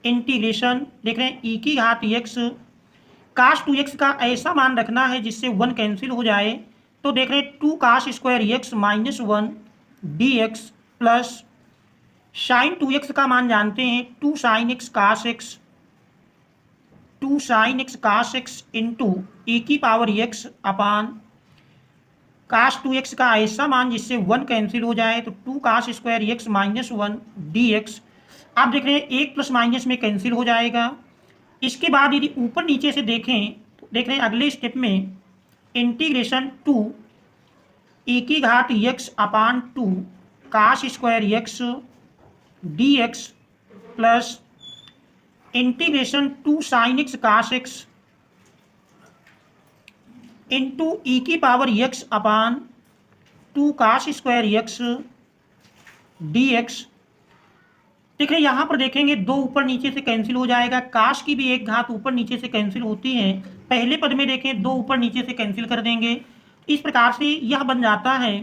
A: इंटीग्रेशन। देख रहे हैं e की घात x कास 2x का ऐसा मान रखना है जिससे 1 कैंसिल हो जाए। तो देख रहे हैं 2 cos square x minus 1 dx plus sine 2x का मान जानते हैं 2 sine x cos x into e की पावर x अपान कास 2x का ऐसा मान जिससे 1 कैंसिल हो जाए। तो 2 cos square x minus 1 dx। आप देख रहे हैं 1 प्लस माइनस में कैंसिल हो जाएगा। इसके बाद यदि ऊपर नीचे से देखें तो देख रहे हैं अगले स्टेप में इंटीग्रेशन 2 ई की घात x upon 2 cos square x dx plus integration 2 sine x cos x into e की power x upon 2 cos square x dx। देख रहे हैं यहाँ पर देखेंगे 2 ऊपर नीचे से कैंसिल हो जाएगा। काश की भी एक घात ऊपर नीचे से कैंसिल होती है। पहले पद में देखें 2 ऊपर नीचे से कैंसिल कर देंगे। इस प्रकार से यह बन जाता है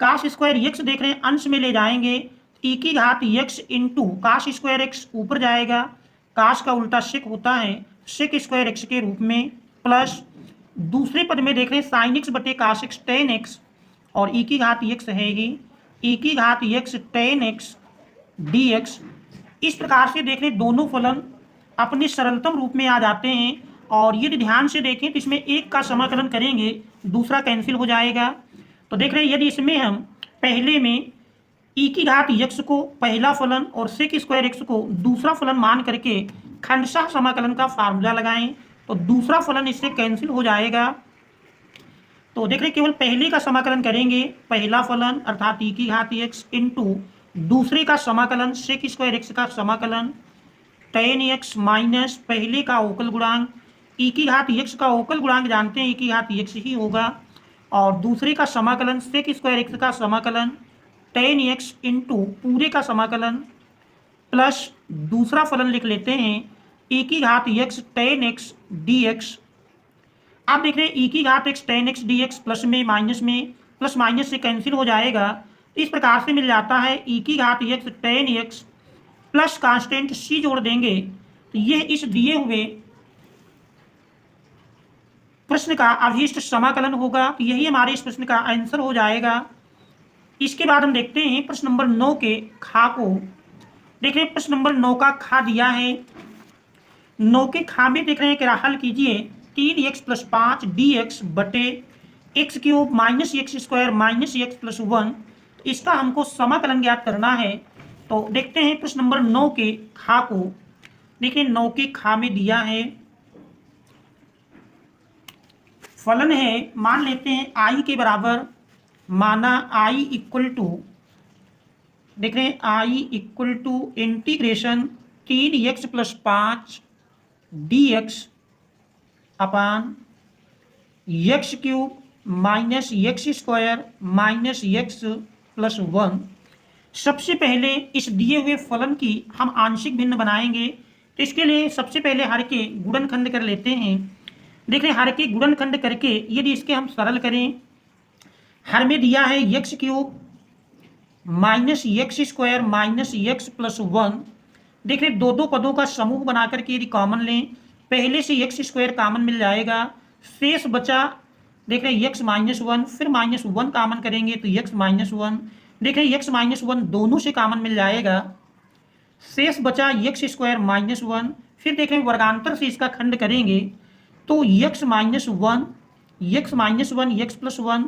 A: काश स्क्वायर x। देख रहे हैं अंश में ले जाएंगे ई की घात x इंटू काश स्क्वायर x ऊपर जाएगा, काश का उल्टा सेक होता है सेक स्क्वायर x के रूप में, प्लस दूसरे पद में देख रहे हैं साइन x बटे काश x टेन x और ई की घात x है ही ई की घात x टेन x dx। इस प्रकार से देख रहे दोनों फलन अपने सरलतम रूप में आ जाते हैं। और यदि ध्यान से देखें तो इसमें एक का समाकलन करेंगे, दूसरा कैंसिल हो जाएगा। तो देख रहे हैं यदि इसमें हम पहले में ई की घात यक्स को पहला फलन और सेक स्क्वायर एक्स को दूसरा फलन मान करके खंडशः समाकलन का फार्मूला लगाएं तो दूसरा फलन इससे कैंसिल हो जाएगा। तो देख रहे केवल पहले का समाकलन करेंगे, पहला फलन अर्थात ई की घात एक्स इंटू दूसरे का समाकलन सेक स्क्वायर एक्स का समाकलन tan एक्स माइनस पहले का अवकल गुणांक, ई की घात एक्स का अवकल गुणांक जानते हैं ई की घात एक्स ही होगा, और दूसरे का समाकलन सेक स्क्वायर एक्स का समाकलन tan एक्स इंटू पूरे का समाकलन प्लस दूसरा फलन लिख लेते हैं ई की घात X tan x D x. आप देख रहे हैं ई की घात X tan x D x plus में प्लस माइनस से कैंसिल हो जाएगा। इस प्रकार से मिल जाता है ई की घात X tan X plus constant C जोड़ देंगे तो यह इस दिए हुए प्रश्न का अभीष्ट समाकलन होगा। तो यही हमारे इस प्रश्न का आंसर हो जाएगा। इसके बाद हम देखते हैं प्रश्न नंबर 9 के खा को। देख रहे हैं प्रश्न नंबर 9 का खा दिया है। 9 के खा में देख रहे हैं कि हल कीजिए 3x + 5 dx बटे x cube minus X square minus x plus 1। तो इसका हमको समाकलन ज्ञात करना है। तो देखते हैं प्रश्न नंबर 9 के खा को। देखिए 9 के खा में दिया है फलन है, मान लेते हैं आई के बराबर, माना आई इक्वल टू, देख रहे हैं I equal to integration 3x + 5 dx upon X cube minus X square minus x plus 1। सबसे पहले इस दिए हुए फलन की हम आंशिक भिन्न बनाएंगे। तो इसके लिए सबसे पहले हर के गुणनखंड कर लेते हैं। देख रहे हैं हर के गुणनखंड करके यदि इसके हम सरल करें, हर में दिया है x cube minus X square minus x plus 1। देख रहे दो दो पदों का समूह बना करके यदि कॉमन लें, पहले से एक्स स्क्वायर कॉमन मिल जाएगा, शेष बचा देख रहे हैं एक्स माइनस 1, फिर माइनस 1 कॉमन करेंगे तो एक्स माइनस 1। देख रहे हैं एक्स माइनस 1 दोनों से कॉमन मिल जाएगा, शेष बचा एक्स स्क्वायर माइनस 1। फिर देख रहे हैं वर्गांतर से इसका खंड करेंगे तो एक्स माइनस 1 एक्स प्लस 1।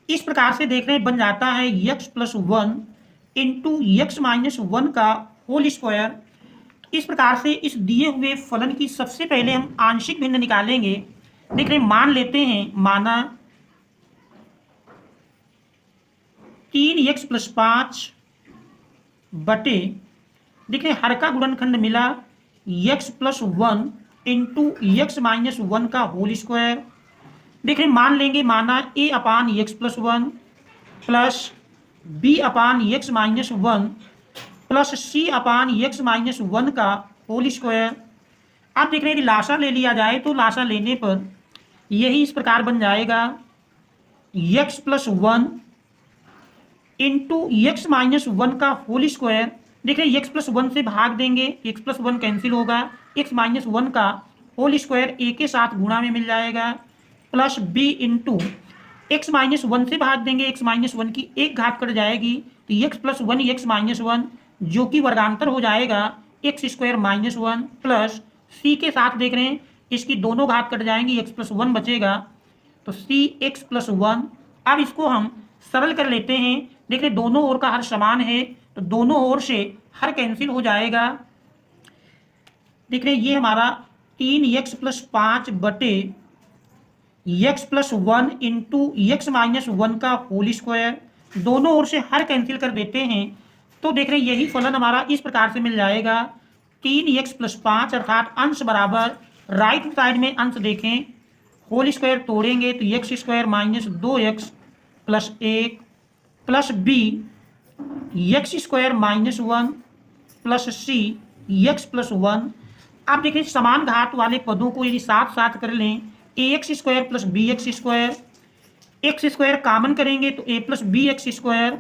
A: इस प्रकार से देख रहे हैं बन जाता है x plus 1 into X minus 1 का होल स्क्वायर। इस प्रकार से इस दिए हुए फलन की सबसे पहले हम आंशिक भिन्न निकालेंगे। देख रहे हैं मान लेते हैं, माना 3x + 5 बटे, देख रहे हर का गुणनखंड मिला x + 1 इंटू एक्स माइनस 1 का होल स्क्वायर। देख रहे मान लेंगे, माना a upon x plus 1 plus b upon x minus 1 plus c upon x minus 1 का होल स्क्वायर। आप देख रहे हैं यदि लासा ले लिया जाए तो लासा लेने पर यही इस प्रकार बन जाएगा x + 1 इंटू एक्स माइनस 1 का होल स्क्वायर। देख रहे हैं x + 1 से भाग देंगे, x + 1 कैंसिल होगा, x माइनस 1 का होल स्क्वायर a के साथ गुणा में मिल जाएगा, plus b into X minus 1 से भाग देंगे, x माइनस 1 की एक घात कट जाएगी तो x + 1 एक्स माइनस 1 जो कि वर्गांतर हो जाएगा x square minus 1 plus c के साथ देख रहे हैं इसकी दोनों घात कट जाएंगी, x + 1 बचेगा तो c x + 1। अब इसको हम सरल कर लेते हैं। देख रहे दोनों ओर का हर समान है तो दोनों ओर से हर कैंसिल हो जाएगा। देख रहे ये हमारा 3x + 5 बटे x + 1 इंटू एक्स माइनस 1 का होल स्क्वायर, दोनों ओर से हर कैंसिल कर देते हैं तो देख रहे यही फलन हमारा इस प्रकार से मिल जाएगा 3x + 5 अर्थात अंश बराबर राइट साइड में अंश देखें होल स्क्वायर तोड़ेंगे तो x square minus 2x plus 1 plus b x square minus 1 plus c x plus 1। आप देखें समान घात वाले पदों को यदि साथ साथ कर लें ax square plus b x square, x square common करेंगे तो a plus b x square.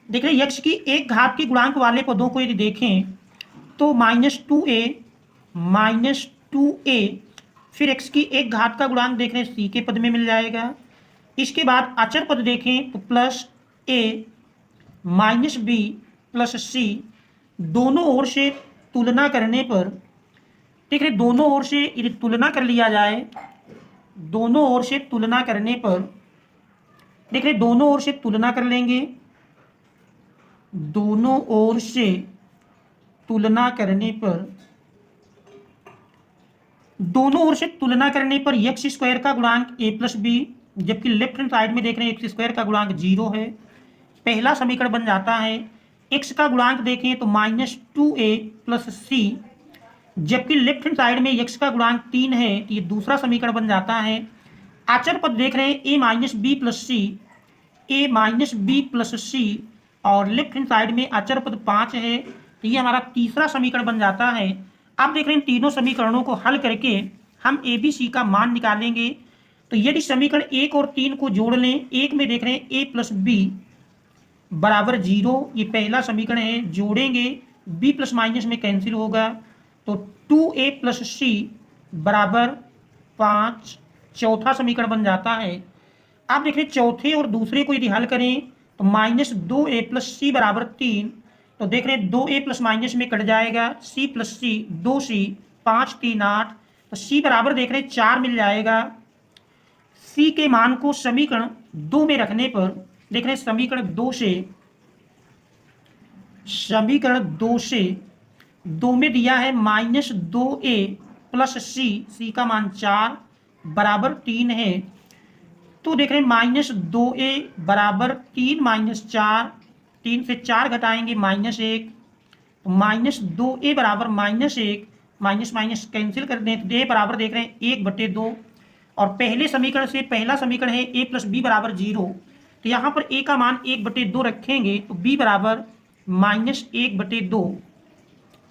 A: देख रहे x की एक घात के गुणांक वाले पदों को यदि देखें तो माइनस टू ए फिर x की एक घात का गुणांक देख रहे हैं c के पद में मिल जाएगा। इसके बाद अचर पद देखें तो plus a minus B plus C, दोनों ओर से तुलना करने पर देख रहे दोनों ओर से यदि तुलना कर लिया जाए, दोनों ओर से तुलना करने पर देख रहे दोनों ओर से तुलना कर लेंगे, दोनों ओर से तुलना करने पर दोनों ओर से तुलना करने पर एक्स स्क्वायर का गुणांक ए प्लस बी, जबकि लेफ्ट हैंड साइड में देख रहे हैं एक्स स्क्वायर का गुणांक 0 है। पहला समीकरण बन जाता है एक्स का गुणांक देखें तो माइनस 2a प्लस सी, जबकि लेफ्ट हैंड साइड में एक्स का गुणांक 3 है, तो ये दूसरा समीकरण बन जाता है। आचर पद देख रहे हैं ए माइनस बी प्लस सी, ए माइनस बी प्लस सी, और लेफ्ट हैंड साइड में आचर पद 5 है, तो ये हमारा तीसरा समीकरण बन जाता है। अब देख रहे हैं तीनों समीकरणों को हल करके हम ए बी सी का मान निकालेंगे। तो यदि समीकरण 1 और 3 को जोड़ लें, एक में देख रहे हैं ए प्लस बी बराबर 0, ये पहला समीकरण है, जोड़ेंगे b प्लस माइनस में कैंसिल होगा, तो 2a प्लस सी बराबर 5, चौथा समीकरण बन जाता है। आप देख रहे चौथे और दूसरे को यदि हल करें तो माइनस 2a प्लस सी बराबर 3, तो देख रहे हैं 2a प्लस माइनस में कट जाएगा, c प्लस सी 2c, 5 3 8, तो c बराबर देख रहे हैं 4 मिल जाएगा। c के मान को समीकरण 2 में रखने पर देख रहे हैं समीकरण 2 से 2 में दिया है माइनस 2a प्लस सी का मान 4 बराबर 3 है, तो देख रहे हैं माइनस 2a बराबर 3 माइनस 4, 3 से 4 घटाएंगे माइनस 1, तो माइनस 2a बराबर माइनस 1, माइनस माइनस कैंसिल कर दें तो a बराबर देख रहे हैं 1/2, और पहले समीकरण से पहला समीकरण है a प्लस बी बराबर 0, तो यहाँ पर a का मान 1/2 रखेंगे तो b बराबर माइनस 1/2,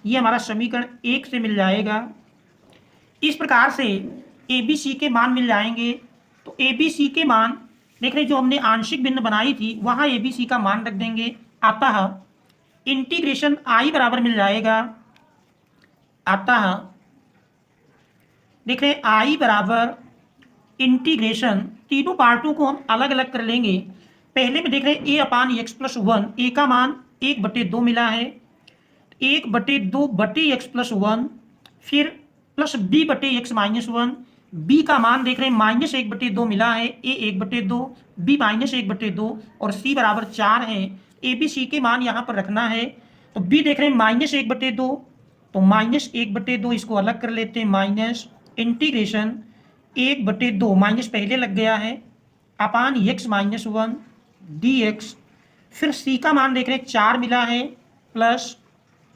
A: ये हमारा समीकरण 1 से मिल जाएगा। इस प्रकार से ए बी सी के मान मिल जाएंगे। तो ए बी सी के मान देख रहे जो हमने आंशिक भिन्न बनाई थी वहाँ ए बी सी का मान रख देंगे, अतः इंटीग्रेशन आई बराबर मिल जाएगा, अतः देख रहे आई बराबर इंटीग्रेशन, तीनों पार्टों को हम अलग अलग कर लेंगे। पहले में देख रहे हैं ए अपान एक्स प्लस 1, ए का मान 1/2 मिला है, 1/2 बटे एक्स प्लस 1, फिर प्लस बी बटे एक्स माइनस 1, बी का मान देख रहे हैं माइनस 1/2 मिला है, ए 1/2, बी माइनस 1/2, और सी बराबर 4 है। ए बी सी के मान यहाँ पर रखना है, तो बी देख रहे हैं माइनस 1/2, तो माइनस 1/2 इसको अलग कर लेते हैं, माइनस इंटीग्रेशन 1/2 माइनस पहले लग गया है अपान एक्स माइनस 1 डी एक्स, फिर सी का मान देख रहे हैं 4 मिला है, प्लस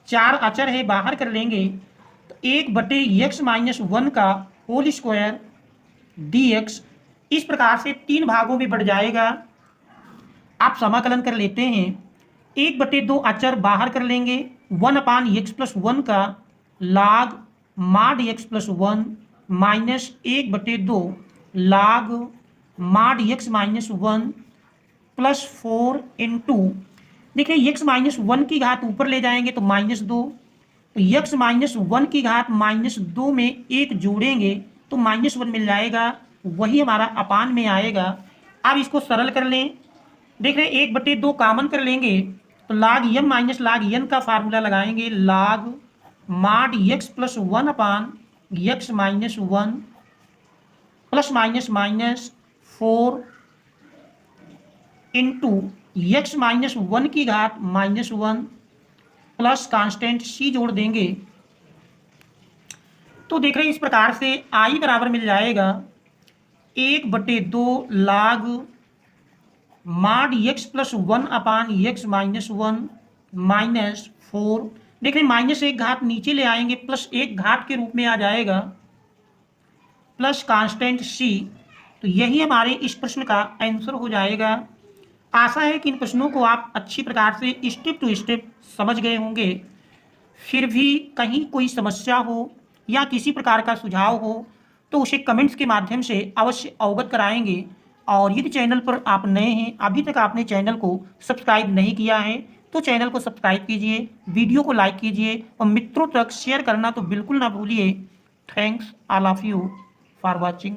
A: 4 अचर है बाहर कर लेंगे, तो 1/x माइनस 1 का होल स्क्वायर dx, इस प्रकार से 3 भागों में बढ़ जाएगा। आप समाकलन कर लेते हैं, 1/2 अचर बाहर कर लेंगे, 1 अपान एक्स प्लस 1 का लाग माड एक्स प्लस 1 माइनस 1/2 लाग mod x minus 1 plus 4 into देखिए एक्स माइनस 1 की घात ऊपर ले जाएंगे तो माइनस 2, तो एक्स माइनस 1 की घात माइनस 2 में 1 जोड़ेंगे तो माइनस 1 मिल जाएगा, वही हमारा अपान में आएगा। अब इसको सरल कर लें, देख रहे हैं 1/2 कॉमन कर लेंगे तो लाग यम माइनस लाग यन का फार्मूला लगाएंगे, log mod X plus 1 upon x minus 1 plus minus minus 4 into X minus 1 की घात माइनस 1 प्लस कांस्टेंट सी जोड़ देंगे, तो देख रहे हैं इस प्रकार से आई बराबर मिल जाएगा 1/2 लाग mod X plus 1 upon x minus 1 minus 4, देख रहे हैं माइनस 1 घात नीचे ले आएंगे प्लस 1 घात के रूप में आ जाएगा, प्लस कांस्टेंट सी, तो यही हमारे इस प्रश्न का आंसर हो जाएगा। आशा है कि इन प्रश्नों को आप अच्छी प्रकार से स्टेप टू स्टेप समझ गए होंगे। फिर भी कहीं कोई समस्या हो या किसी प्रकार का सुझाव हो तो उसे कमेंट्स के माध्यम से अवश्य अवगत कराएंगे। और यदि चैनल पर आप नए हैं, अभी तक आपने चैनल को सब्सक्राइब नहीं किया है तो चैनल को सब्सक्राइब कीजिए, वीडियो को लाइक कीजिए और मित्रों तक शेयर करना तो बिल्कुल ना भूलिए। Thanks all of you for watching.